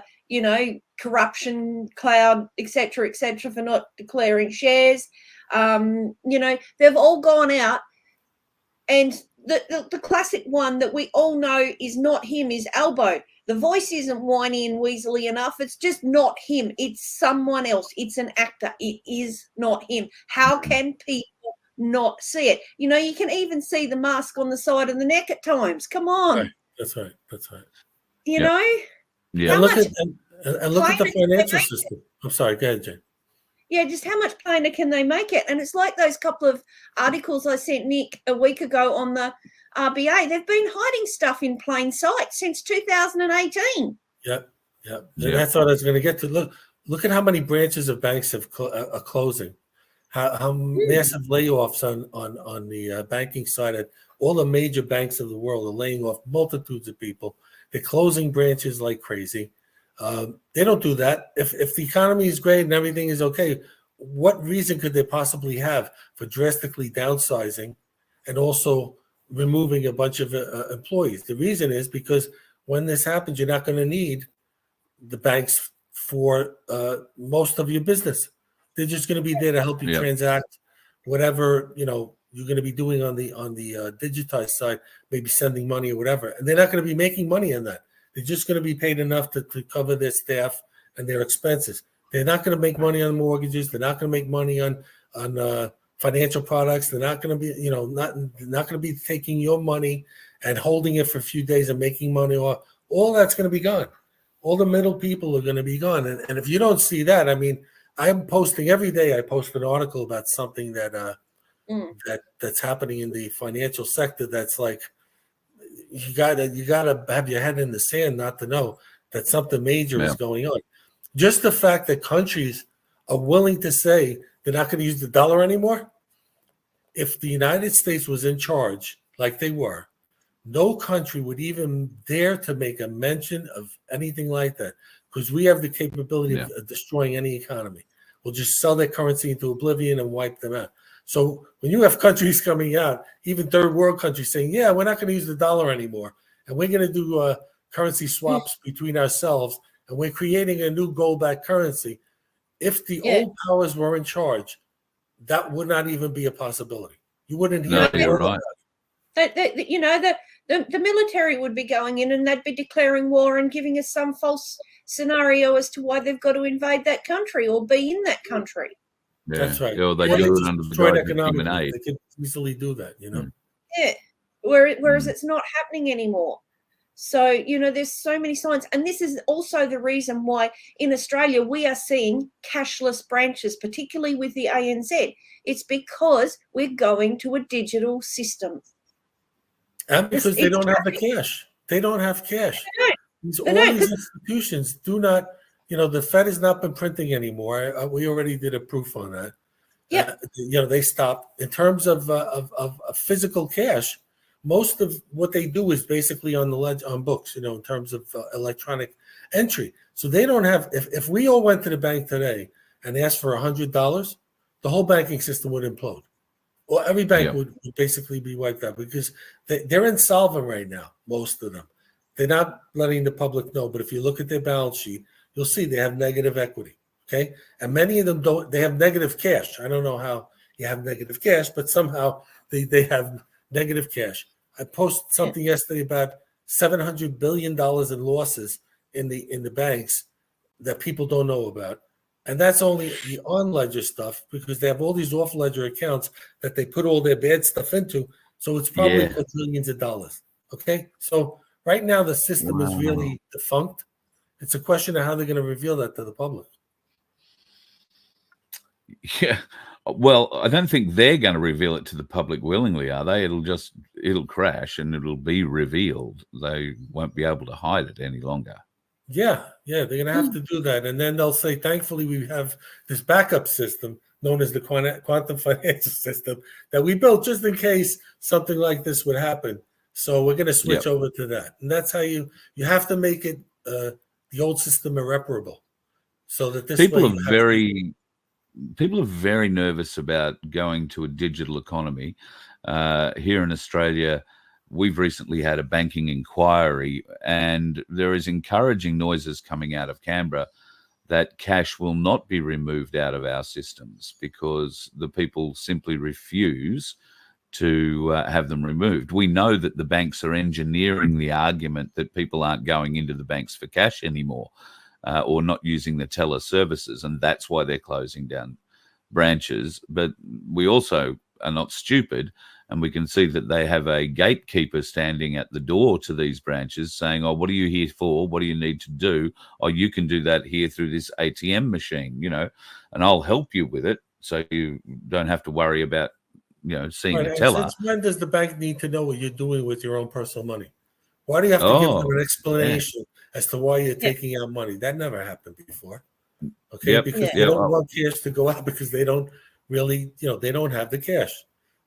corruption cloud, et cetera, for not declaring shares. They've all gone out, and the classic one that we all know is not him is Albo. The voice isn't whiny and weaselly enough. It's just not him. It's someone else. It's an actor. It is not him. How can people not see it? You can even see the mask on the side of the neck at times. Come on. Right. That's right. You know? Yeah. And look at the financial system. I'm sorry. Go ahead, Jane. Yeah, just how much plainer can they make it? And it's like those couple of articles I sent Nick a week ago on the RBA. They've been hiding stuff in plain sight since 2018. Yep. And that's what I was going to get to. Look at how many branches of banks are closing. how massive layoffs on the banking side at all the major banks of the world are laying off multitudes of people. They're closing branches like crazy. They don't do that. If the economy is great and everything is okay, what reason could they possibly have for drastically downsizing and also removing a bunch of employees? The reason is because when this happens, you're not going to need the banks for most of your business. They're just going to be there to help you transact whatever you're going to be doing on the digitized side, maybe sending money or whatever. And they're not going to be making money on that. They're just going to be paid enough to cover their staff and their expenses. They're not going to make money on mortgages. They're not going to make money on financial products. They're not going to be, not going to be taking your money and holding it for a few days and making money. Or all that's going to be gone. All the middle people are going to be gone. And if you don't see that, I mean, I'm posting every day. I post an article about something that's happening in the financial sector. That's like you gotta have your head in the sand not to know that something major is going on. Just the fact that countries are willing to say they're not going to use the dollar anymore. If the United States was in charge, like they were, no country would even dare to make a mention of anything like that, because we have the capability of destroying any economy. We'll just sell their currency into oblivion and wipe them out. So when you have countries coming out, even third world countries saying, yeah, we're not going to use the dollar anymore, and we're going to do currency swaps between ourselves, and we're creating a new gold-backed currency. If the old powers were in charge, that would not even be a possibility. You wouldn't hear you're right. The military would be going in and they'd be declaring war and giving us some false scenario as to why they've got to invade that country or be in that country. Yeah. That's right. Or they do it under the guise of human aid. They could easily do that, Yeah. Whereas it's not happening anymore. So, there's so many signs. And this is also the reason why in Australia we are seeing cashless branches, particularly with the ANZ. It's because we're going to a digital system. And because they don't have the cash. They don't have cash. These institutions do not, the Fed has not been printing anymore. We already did a proof on that. Yeah. They stopped. In terms of physical cash, most of what they do is basically on books, in terms of electronic entry. So they don't have, if we all went to the bank today and asked for $100, the whole banking system would implode. Well, every bank would basically be wiped out because they're insolvent right now, most of them. They're not letting the public know, but if you look at their balance sheet, you'll see they have negative equity, okay? And many of them don't. They have negative cash. I don't know how you have negative cash, but somehow they have negative cash. I posted something yesterday about $700 billion in losses in the banks that people don't know about. And that's only the on-ledger stuff because they have all these off-ledger accounts that they put all their bad stuff into. So it's probably millions of dollars. Okay? So right now the system is really defunct. It's a question of how they're going to reveal that to the public. Yeah. Well, I don't think they're going to reveal it to the public willingly, are they? It'll crash and it'll be revealed. They won't be able to hide it any longer. Yeah, they're going to have to do that. And then they'll say, thankfully, we have this backup system known as the quantum financial system that we built just in case something like this would happen. So we're going to switch over to that. And that's how you have to make it the old system irreparable. So that this people are very nervous about going to a digital economy. Here in Australia, we've recently had a banking inquiry, and there is encouraging noises coming out of Canberra that cash will not be removed out of our systems because the people simply refuse to have them removed. We know that the banks are engineering the argument that people aren't going into the banks for cash anymore or not using the teller services, and that's why they're closing down branches. But we also are not stupid, and we can see that they have a gatekeeper standing at the door to these branches saying, oh, what are you here for? What do you need to do? Oh, you can do that here through this ATM machine, and I'll help you with it so you don't have to worry about, seeing a teller. Since when does the bank need to know what you're doing with your own personal money? Why do you have to give them an explanation as to why you're taking out money? That never happened before. Okay, because they don't want cash to go out because they don't really, they don't have the cash.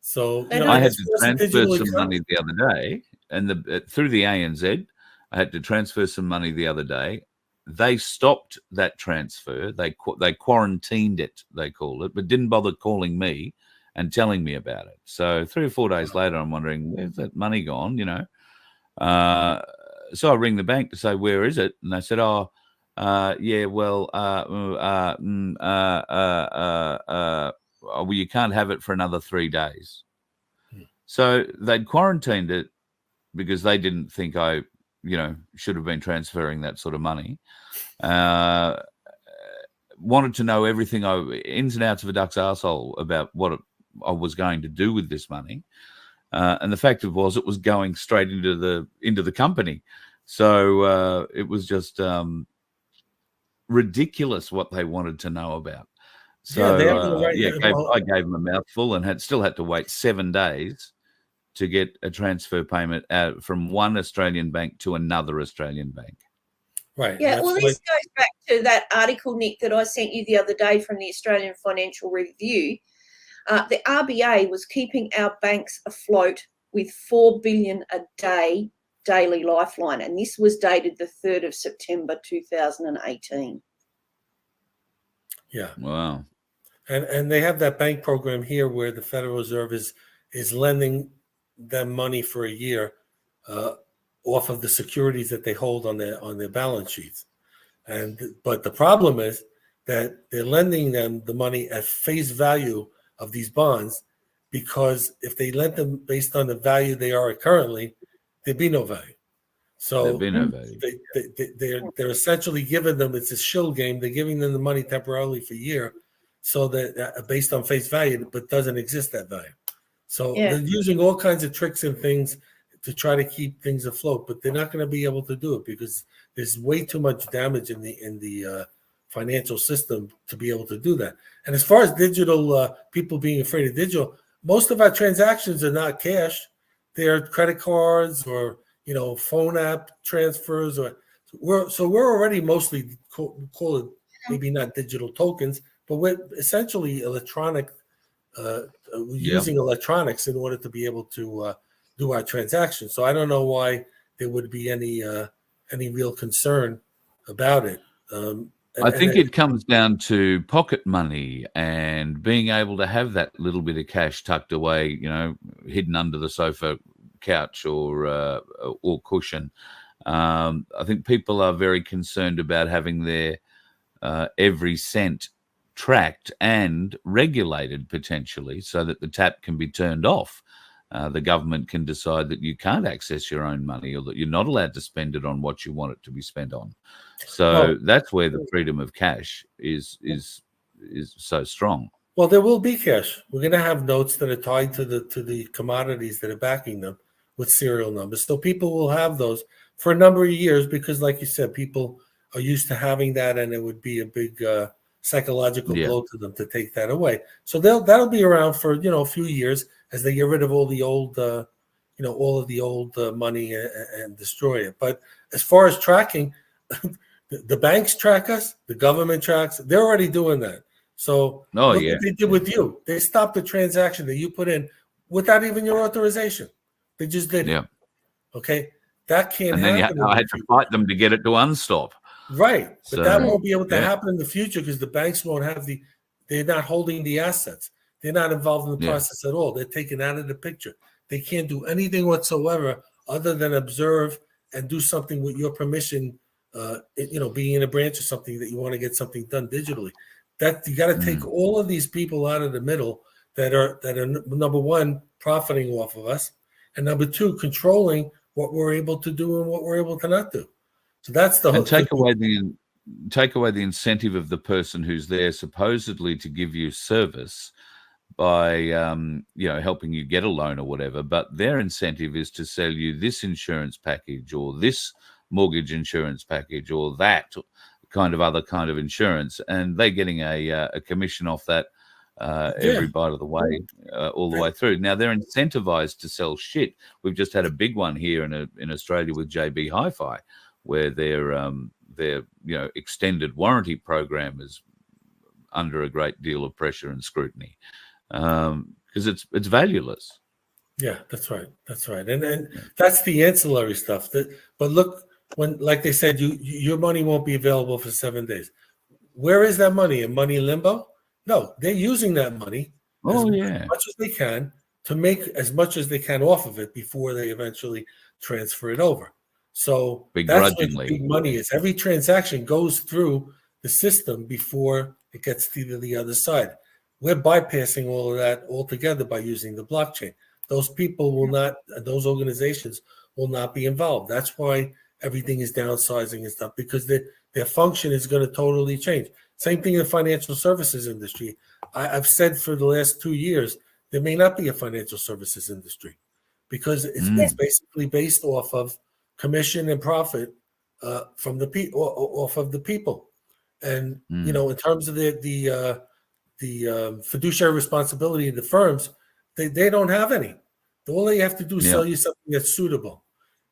So I had as to far as the transfer digital some money economy- the other day, and through the ANZ, I had to transfer some money the other day. They stopped that transfer. They quarantined it, they called it, but didn't bother calling me and telling me about it. So 3 or 4 days later, I'm wondering, where's that money gone? So I ring the bank to say, where is it? And they said, yeah, well, well, you can't have it for another 3 days. So they'd quarantined it because they didn't think I, should have been transferring that sort of money. Wanted to know everything, ins and outs of a duck's arsehole about what I was going to do with this money. And the fact it was going straight into the company. So it was just ridiculous what they wanted to know about. So they have the right. I gave them a mouthful and still had to wait 7 days to get a transfer payment out from one Australian bank to another Australian bank. Right. Yeah, well, this goes back to that article, Nick, that I sent you the other day from the Australian Financial Review. The RBA was keeping our banks afloat with $4 billion a day daily lifeline, and this was dated the 3rd of September 2018. Yeah. Wow. And they have that bank program here where the Federal Reserve is lending them money for a year off of the securities that they hold on their balance sheets. But the problem is that they're lending them the money at face value of these bonds, because if they lent them based on the value they are currently, there'd be no value. So There'd be no value. They're essentially giving them, it's a shill game. They're giving them the money temporarily for a year, so that based on face value, but doesn't exist that value. So they're using all kinds of tricks and things to try to keep things afloat, but they're not going to be able to do it because there's way too much damage in the financial system to be able to do that. And as far as digital, people being afraid of digital, most of our transactions are not cash. They're credit cards or phone app transfers, or we're already mostly call it maybe not digital tokens, but we're essentially electronic. Using electronics in order to be able to do our transactions. So I don't know why there would be any real concern about it. I think it comes down to pocket money and being able to have that little bit of cash tucked away, hidden under the sofa, couch, or cushion. I think people are very concerned about having their every cent tracked and regulated potentially, so that the tap can be turned off. The government can decide that you can't access your own money, or that you're not allowed to spend it on what you want it to be spent on. So that's where the freedom of cash is so strong. Well, there will be cash. We're going to have notes that are tied to the commodities that are backing them with serial numbers. So people will have those for a number of years because, like you said, people are used to having that, and it would be a big psychological blow to them to take that away. So that'll be around for a few years as they get rid of all the old all of the old money and destroy it. But as far as tracking, the banks track us, the government tracks. They're already doing that. So look what they did with you. They stopped the transaction that you put in without even your authorization. They just did it. Okay, that can't happen. I had to fight them to get it to unstop. Right, but that won't be able to happen in the future because the banks won't have they're not holding the assets. They're not involved in the process at all. They're taken out of the picture. They can't do anything whatsoever other than observe and do something with your permission, being in a branch or something that you want to get something done digitally. That you got to take all of these people out of the middle that are number one, profiting off of us, and number two, controlling what we're able to do and what we're able to not do. So that's the whole. Take away the incentive of the person who's there supposedly to give you service by helping you get a loan or whatever, but their incentive is to sell you this insurance package or this mortgage insurance package or that other kind of insurance, and they're getting a commission off that every bite of the way, all the way through. Now they're incentivized to sell shit. We've just had a big one here in Australia with JB Hi-Fi, where their extended warranty program is under a great deal of pressure and scrutiny, because it's valueless. Yeah, that's right. That's right. And that's the ancillary stuff. But look, when, like they said, your money won't be available for 7 days. Where is that money? In money limbo? No, they're using that money as much as they can to make as much as they can off of it before they eventually transfer it over. So that's where the big money is. Every transaction goes through the system before it gets to the other side. We're bypassing all of that altogether by using the blockchain. Those people will not, those organizations will not be involved. That's why everything is downsizing and stuff, because their function is going to totally change. Same thing in the financial services industry. I've said for the last 2 years, there may not be a financial services industry because it's basically based off of commission and profit from the off of the people. And, you know, in terms of the fiduciary responsibility of the firms, they don't have any. All they have to do is sell you something that's suitable.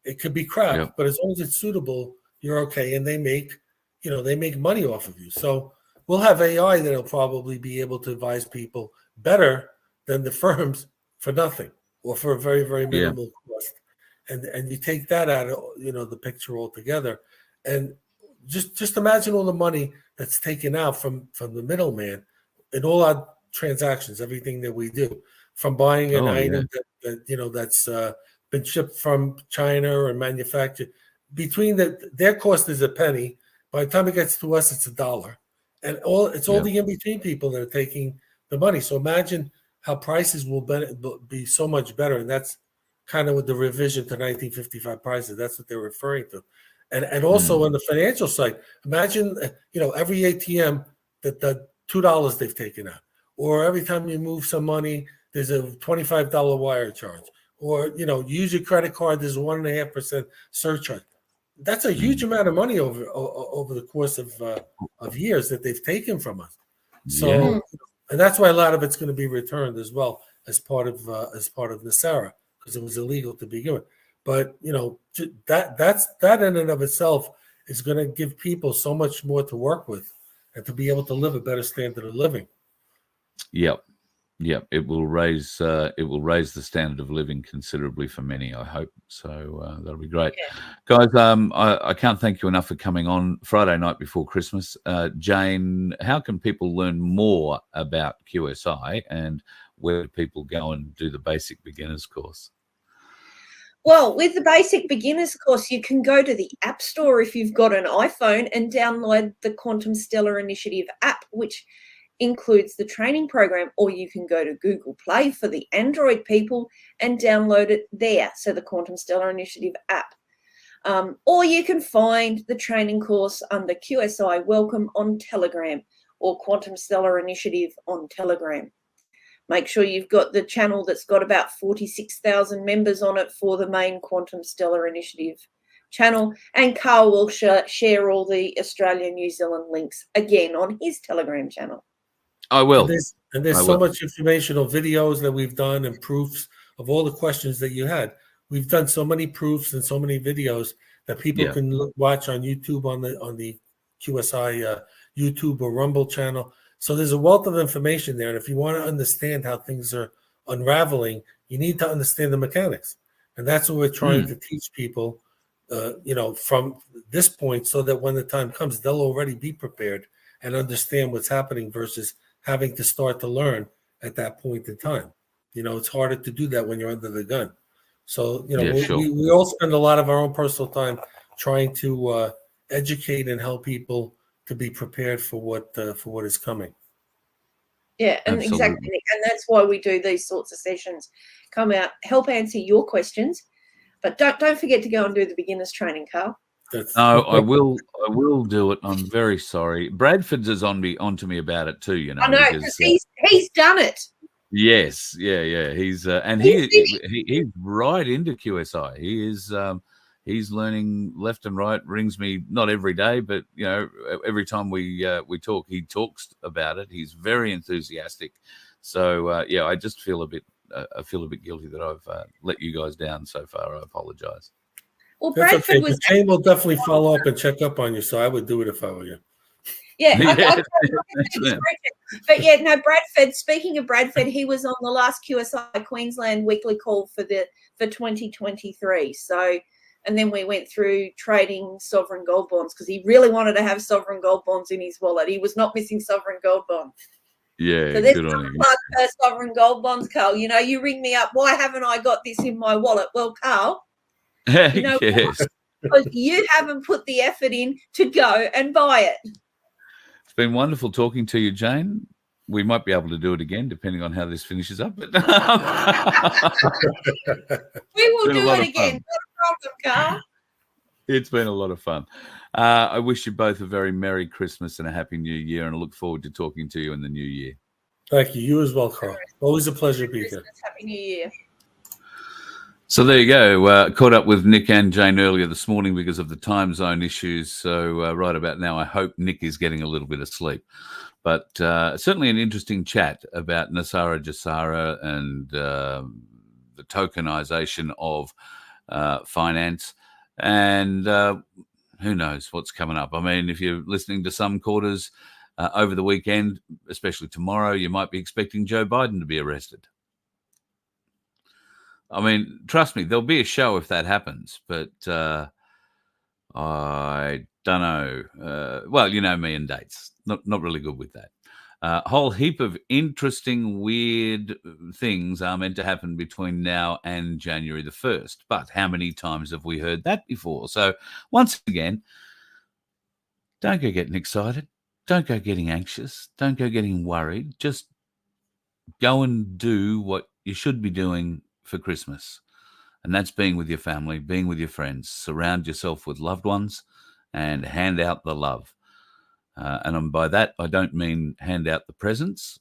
It could be crap, but as long as it's suitable, you're okay. And they make money off of you. So we'll have AI that'll probably be able to advise people better than the firms for nothing or for a very, very minimal cost. And you take that out of, you know, the picture altogether. And just imagine all the money that's taken out from the middleman in all our transactions, everything that we do, from buying an item that you know that's been shipped from China or manufactured. Between their cost is a penny. By the time it gets to us, it's $1, and it's all the in between people that are taking the money. So imagine how prices will be so much better, and that's kind of with the revision to 1955 prices. That's what they're referring to, and also on the financial side, imagine every ATM that the $2 they've taken out, or every time you move some money, there's a $25 wire charge, or use your credit card, there's a 1.5% surcharge. That's a huge amount of money over the course of years that they've taken from us. So, and that's why a lot of it's going to be returned as well as part of NESARA, because it was illegal to begin with. But that in and of itself is going to give people so much more to work with and to be able to live a better standard of living. Yep. It will raise the standard of living considerably for many, I hope. So that'll be great. Guys, I can't thank you enough for coming on Friday night before Christmas. Jane, how can people learn more about QSI, and where do people go and do the basic beginners course? Well, with the basic beginners course, you can go to the App Store if you've got an iPhone and download the Quantum Stellar Initiative app, which includes the training program, or you can go to Google Play for the Android people and download it there. So the Quantum Stellar Initiative app. Or you can find the training course under QSI Welcome on Telegram, or Quantum Stellar Initiative on Telegram. Make sure you've got the channel that's got about 46,000 members on it for the main Quantum Stellar Initiative channel. And Carl will share all the Australia, New Zealand links again on his Telegram channel. I will. And there's so much informational videos that we've done and proofs of all the questions that you had. We've done so many proofs and so many videos that people can watch on YouTube on the QSI YouTube or Rumble channel. So there's a wealth of information there. And if you want to understand how things are unraveling, you need to understand the mechanics. And that's what we're trying to teach people, from this point, so that when the time comes, they'll already be prepared and understand what's happening versus having to start to learn at that point in time. It's harder to do that when you're under the gun. So, we all spend a lot of our own personal time trying to educate and help people to be prepared for what is coming. Yeah, and exactly. And that's why we do these sorts of sessions. Come out, help answer your questions, but don't forget to go and do the beginners training, Carl. No, I will do it. I'm very sorry. Bradford's is onto me about it too. I know, because he's done it. Yes, yeah. He's he's right into QSI. He is. He's learning left and right. Rings me not every day, but every time we talk, he talks about it. He's very enthusiastic. So I just feel a bit guilty that I've let you guys down so far. I apologize. Well, Bradford Jane will definitely follow up and check up on you, so I would do it if I were you. Yeah, Yes. but yeah, no, Bradford. Speaking of Bradford, he was on the last QSI Queensland weekly call for 2023. So, and then we went through trading sovereign gold bonds because he really wanted to have sovereign gold bonds in his wallet. He was not missing sovereign gold bonds. Yeah, So there's good on you. sovereign gold bonds, Carl. You know, you ring me up. Why haven't I got this in my wallet? Well, Carl, you know, Yes. because you haven't put the effort in to go and buy it. It's been wonderful talking to you, Jane. We might be able to do it again, depending on how this finishes up. But We will been a do lot it of again. fun. Not a problem, Carl. It's been a lot of fun. I wish you both a very Merry Christmas and a Happy New Year, and I look forward to talking to you in the new year. Thank you. You as well, Carl. Always a pleasure to be here. Happy New Year. So there you go. Caught up with Nick and Jane earlier this morning because of the time zone issues. So right about now, I hope Nick is getting a little bit of sleep. But certainly an interesting chat about Nasara Jasara and the tokenization of finance. And who knows what's coming up. I mean, if you're listening to some quarters over the weekend, especially tomorrow, you might be expecting Joe Biden to be arrested. I mean, trust me, there'll be a show if that happens, but I don't know. Well, you know me and dates. Not really good with that. A whole heap of interesting, weird things are meant to happen between now and January the 1st. But how many times have we heard that before? So once again, don't go getting excited. Don't go getting anxious. Don't go getting worried. Just go and do what you should be doing for Christmas. And that's being with your family, being with your friends. Surround yourself with loved ones and hand out the love. And by that, I don't mean hand out the presents.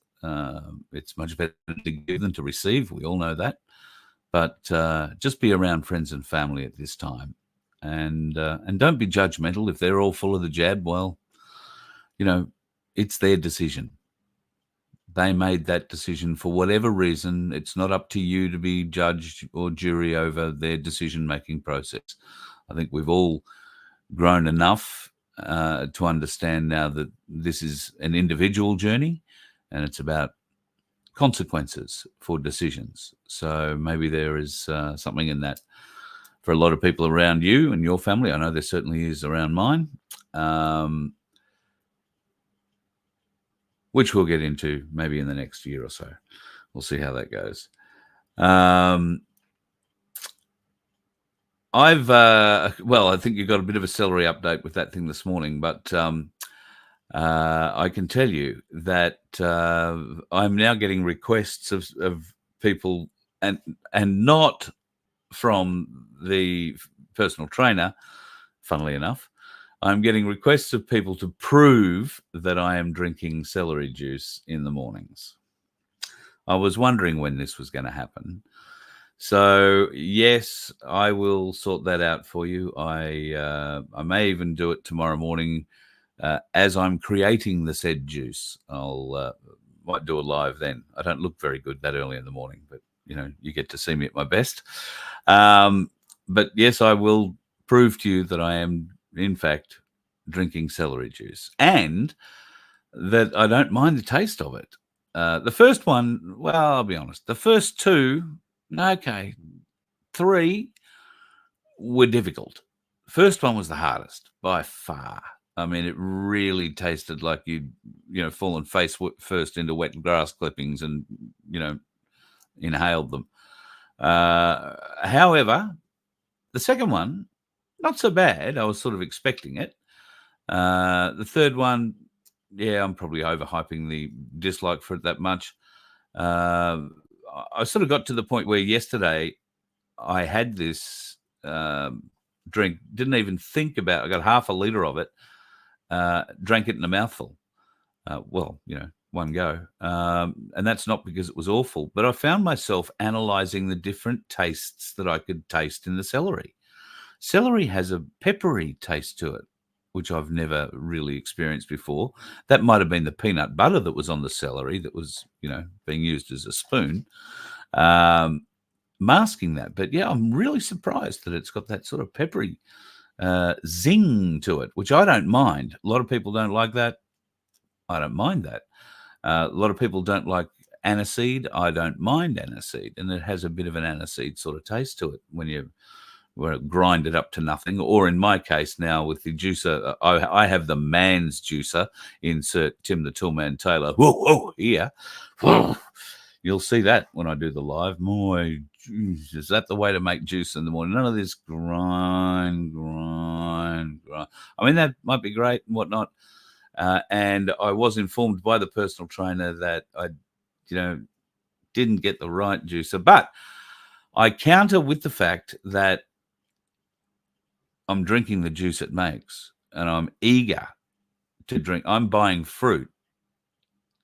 It's much better to give than to receive. We all know that. But just be around friends and family at this time. And don't be judgmental. If they're all full of the jab, well, you know, it's their decision. They made that decision for whatever reason. It's not up to you to be judge or jury over their decision-making process. I think we've all grown enough to understand now that this is an individual journey and it's about consequences for decisions. So maybe there is something in that for a lot of people around you and your family. I know there certainly is around mine. Which we'll get into maybe in the next year or so. We'll see how that goes. I think you got a bit of a celery update with that thing this morning, but I can tell you that I'm now getting requests of people and not from the personal trainer, funnily enough. I'm getting requests of people to prove that I am drinking celery juice in the mornings. I was wondering when this was going to happen. So, yes, I will sort that out for you. I may even do it tomorrow morning as I'm creating the said juice. I'll might do a live then. I don't look very good that early in the morning, but, you know, you get to see me at my best. But, yes, I will prove to you that I am in fact drinking celery juice and that I don't mind the taste of it. The first one, well, I'll be honest, the first two, okay, three were difficult. First one was the hardest by far. I mean, it really tasted like you'd, fallen face first into wet grass clippings and, inhaled them. However, the second one, not so bad. I was sort of expecting it. The third one, yeah, I'm probably overhyping the dislike for it that much. I sort of got to the point where yesterday I had this drink, didn't even think about it. I got half a litre of it, drank it in a mouthful. One go. And that's not because it was awful, but I found myself analysing the different tastes that I could taste in the celery. Celery has a peppery taste to it, which I've never really experienced before. That might have been the peanut butter that was on the celery that was, being used as a spoon, masking that. But yeah, I'm really surprised that it's got that sort of peppery zing to it, which I don't mind. A lot of people don't like that. I don't mind that. A lot of people don't like aniseed. I don't mind aniseed, and it has a bit of an aniseed sort of taste to it when you grind it up to nothing. Or in my case now with the juicer, I have the man's juicer. Insert Tim the Toolman Taylor. Whoa, here. You'll see that when I do the live. My juice, is that the way to make juice in the morning? None of this grind. I mean, that might be great and whatnot. And I was informed by the personal trainer that I, didn't get the right juicer. But I counter with the fact that I'm drinking the juice it makes, and I'm eager to drink. I'm buying fruit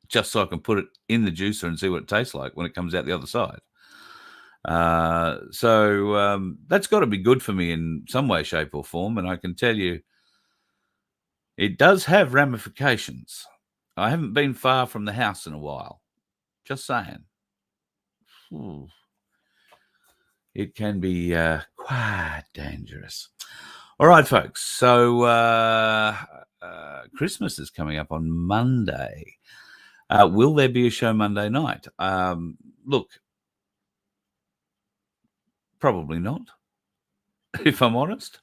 just so I can put it in the juicer and see what it tastes like when it comes out the other side. So that's got to be good for me in some way, shape, or form. And I can tell you, it does have ramifications. I haven't been far from the house in a while. Just saying. It can be quite dangerous. All right, folks. So Christmas is coming up on Monday. Will there be a show Monday night? Look, probably not, if I'm honest.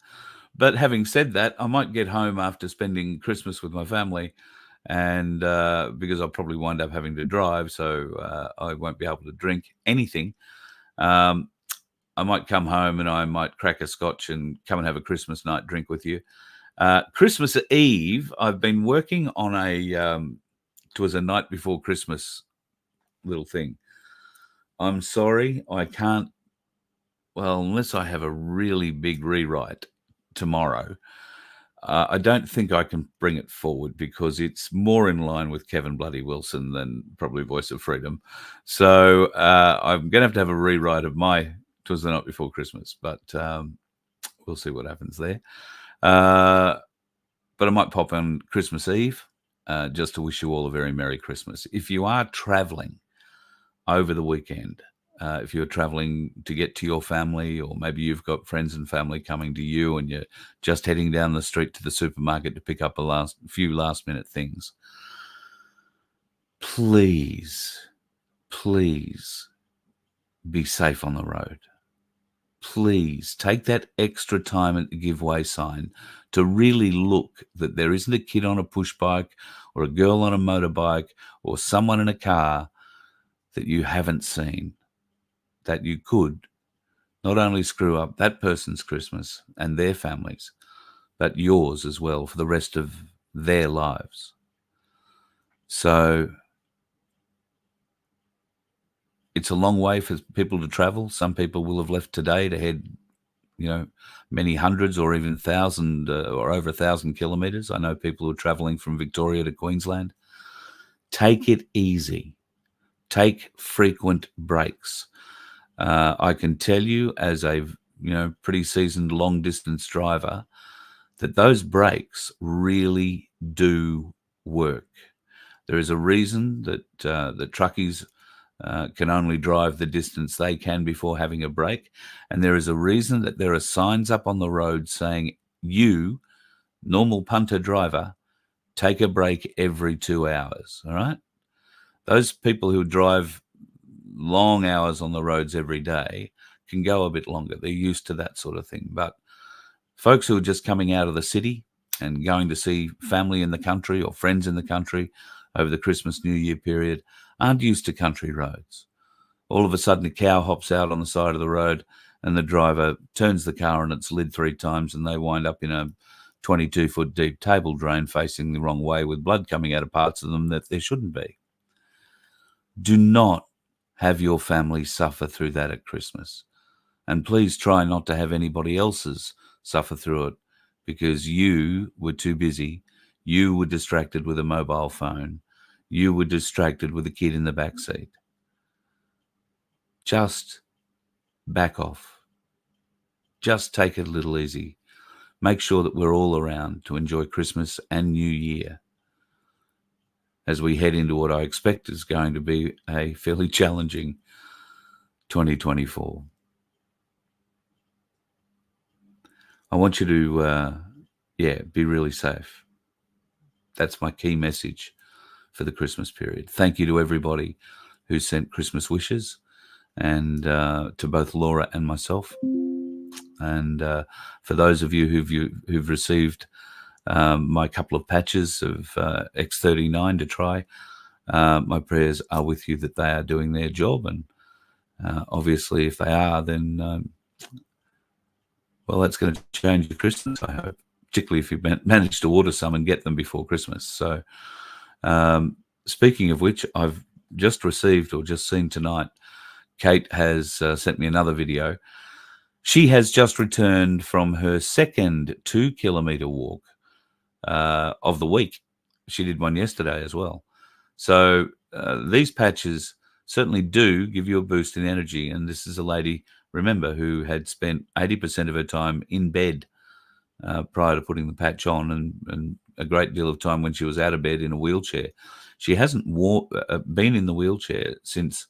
But having said that, I might get home after spending Christmas with my family, and because I'll probably wind up having to drive, so I won't be able to drink anything. I might come home and I might crack a scotch and come and have a Christmas night drink with you. Christmas Eve, I've been working on it was a night before Christmas little thing. I'm sorry, I can't, unless I have a really big rewrite tomorrow, I don't think I can bring it forward because it's more in line with Kevin Bloody Wilson than probably Voice of Freedom. So I'm going to have a rewrite of my "'Twas the Night Before Christmas," but we'll see what happens there. But I might pop on Christmas Eve just to wish you all a very Merry Christmas. If you are traveling over the weekend, if you're traveling to get to your family, or maybe you've got friends and family coming to you and you're just heading down the street to the supermarket to pick up a few last minute things, please be safe on the road. Please take that extra time at the giveaway sign to really look that there isn't a kid on a push bike or a girl on a motorbike or someone in a car that you haven't seen, that you could not only screw up that person's Christmas and their families, but yours as well for the rest of their lives. So it's a long way for people to travel. Some people will have left today to head, many hundreds or even 1,000 or over 1,000 kilometres. I know people who are travelling from Victoria to Queensland. Take it easy. Take frequent breaks. I can tell you as a pretty seasoned long distance driver that those breaks really do work. There is a reason that the truckies can only drive the distance they can before having a break. And there is a reason that there are signs up on the road saying, you, normal punter driver, take a break every 2 hours. All right. Those people who drive long hours on the roads every day can go a bit longer. They're used to that sort of thing. But folks who are just coming out of the city and going to see family in the country or friends in the country over the Christmas, New Year period aren't used to country roads. All of a sudden, a cow hops out on the side of the road and the driver turns the car on its lid 3 times and they wind up in a 22-foot deep table drain facing the wrong way with blood coming out of parts of them that there shouldn't be. Do not have your family suffer through that at Christmas. And please try not to have anybody else's suffer through it because you were too busy. You were distracted with a mobile phone. You were distracted with a kid in the back seat. Just back off. Just take it a little easy. Make sure that we're all around to enjoy Christmas and New Year as we head into what I expect is going to be a fairly challenging 2024. I want you to, be really safe. That's my key message. for the Christmas period. Thank you to everybody who sent Christmas wishes, and to both Laura and myself. And for those of you who've received my couple of patches of X39 to try, my prayers are with you that they are doing their job. And obviously, if they are, then well, that's going to change your Christmas, I hope, particularly if you manage to order some and get them before Christmas. So speaking of which, I've just received or just seen tonight, Kate has sent me another video. She has just returned from her second 2-kilometer walk of the week. She did one yesterday as well. So these patches certainly do give you a boost in energy. And this is a lady, remember, who had spent 80% of her time in bed prior to putting the patch on, and a great deal of time when she was out of bed in a wheelchair. She hasn't been in the wheelchair since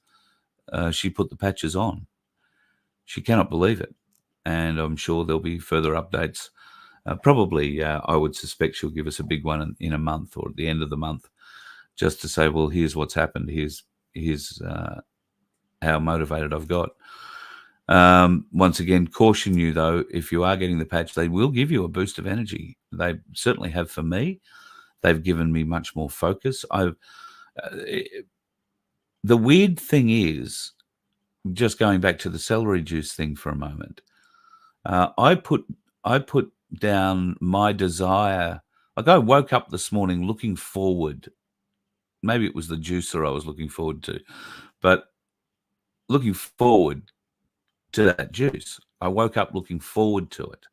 she put the patches on. She cannot believe it. And I'm sure there'll be further updates. Probably, I would suspect she'll give us a big one in a month or at the end of the month, just to say, well, here's what's happened. Here's how motivated I've got. Once again, caution you, though, if you are getting the patch, they will give you a boost of energy. They certainly have for me. They've given me much more focus. The weird thing is, just going back to the celery juice thing for a moment, I put down my desire. Like, I woke up this morning looking forward. Maybe it was the juicer I was looking forward to, but looking forward to that juice. I woke up looking forward to it.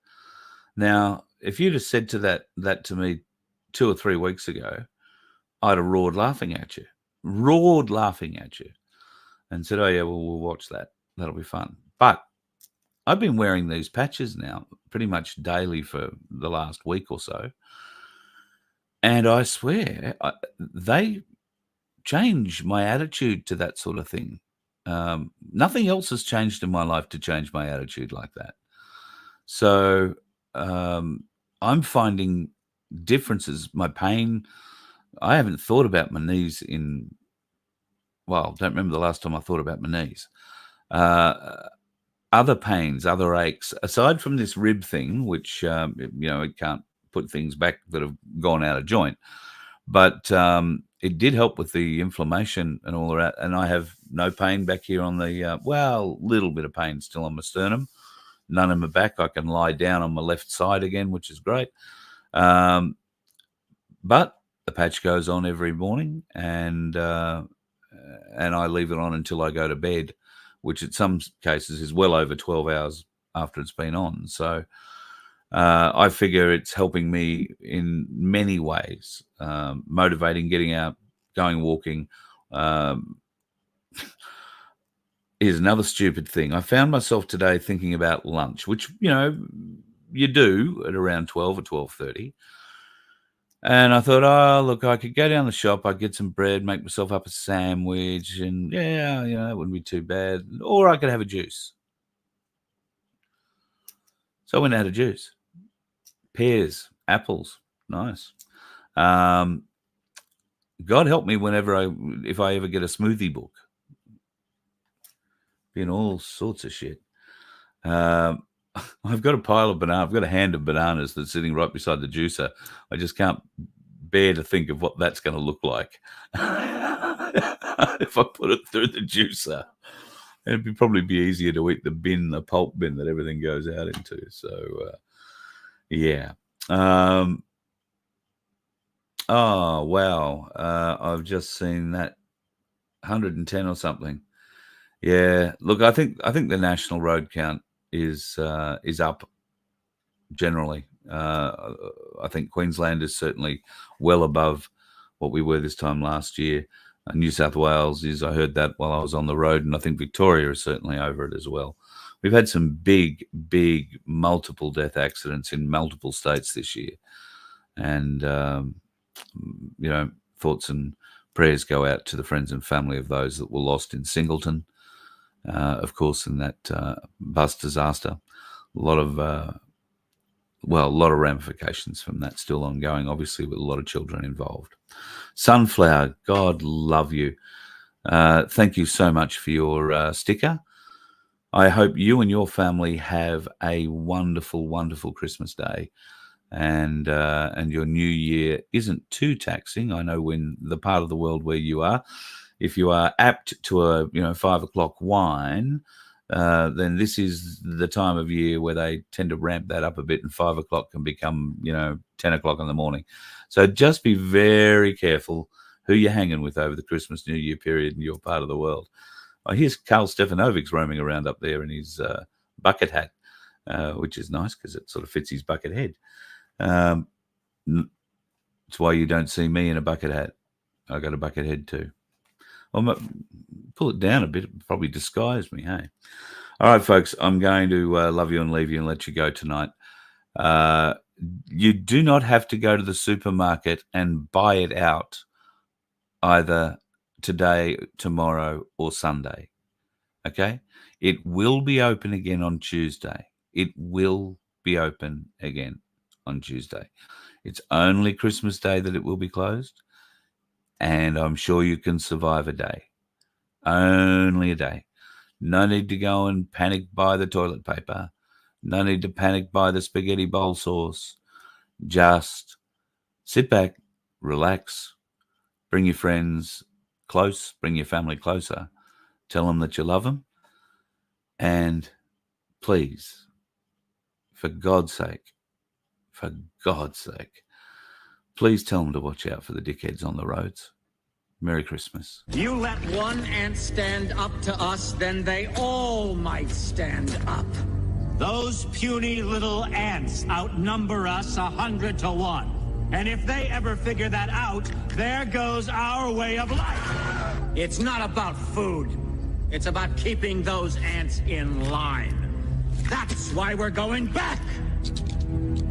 Now, if you'd have said that to me 2 or 3 weeks ago, I'd have roared laughing at you, and said, oh yeah, well, we'll watch that. That'll be fun. But I've been wearing these patches now pretty much daily for the last week or so. And I swear, they change my attitude to that sort of thing. Nothing else has changed in my life to change my attitude like that. So I'm finding differences. My pain, I haven't thought about my knees in, well, don't remember the last time I thought about my knees. Other pains, other aches, aside from this rib thing, which, it can't put things back that have gone out of joint. But it did help with the inflammation and all of that. And I have no pain back here on the, little bit of pain still on my sternum. None in my back. I can lie down on my left side again, which is great. But the patch goes on every morning, and I leave it on until I go to bed, which in some cases is well over 12 hours after it's been on. So I figure it's helping me in many ways, motivating, getting out, going walking. Here's another stupid thing. I found myself today thinking about lunch, which, you do at around 12 or 12:30. And I thought, oh, look, I could go down the shop, I'd get some bread, make myself up a sandwich, and it wouldn't be too bad. Or I could have a juice. So I went out of juice. Pears, apples, nice. God help me if I ever get a smoothie book. Being all sorts of shit. I've got a pile of bananas. I've got a hand of bananas that's sitting right beside the juicer. I just can't bear to think of what that's going to look like if I put it through the juicer. It'd probably be easier to eat the pulp bin that everything goes out into. So, yeah. Oh, wow. I've just seen that 110 or something. Yeah. Look, I think the national road count is up generally. I think Queensland is certainly well above what we were this time last year. New South Wales is, I heard that while I was on the road, and I think Victoria is certainly over it as well. We've had some big multiple death accidents in multiple states this year. And, thoughts and prayers go out to the friends and family of those that were lost in Singleton, of course, in that bus disaster. A lot of well, a lot of ramifications from that still ongoing, obviously, with a lot of children involved. Sunflower, God love you. Thank you so much for your sticker. I hope you and your family have a wonderful, wonderful Christmas day, and your new year isn't too taxing. I know when the part of the world where you are, if you are apt to a 5 o'clock wine, then this is the time of year where they tend to ramp that up a bit, and 5 o'clock can become 10 o'clock in the morning. So just be very careful who you're hanging with over the Christmas New Year period in your part of the world. Here's Karl Stefanovic's roaming around up there in his bucket hat, which is nice because it sort of fits his bucket head. It's why you don't see me in a bucket hat. I got a bucket head too. Well, pull it down a bit, it'd probably disguise me, hey? All right, folks, I'm going to love you and leave you and let you go tonight. You do not have to go to the supermarket and buy it out either today, tomorrow, or Sunday, okay? It will be open again on Tuesday. It will be open again on Tuesday. It's only Christmas Day that it will be closed, and I'm sure you can survive a day. Only a day. No need to go and panic buy the toilet paper. No need to panic buy the spaghetti bowl sauce. Just sit back, relax, bring your friends close, bring your family closer, tell them that you love them, and please, for God's sake, please tell them to watch out for the dickheads on the roads. Merry Christmas. You let one ant stand up to us, then they all might stand up. Those puny little ants outnumber us 100 to 1. And if they ever figure that out, there goes our way of life. It's not about food. It's about keeping those ants in line. That's why we're going back.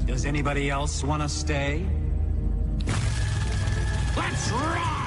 Does anybody else want to stay? Let's rock!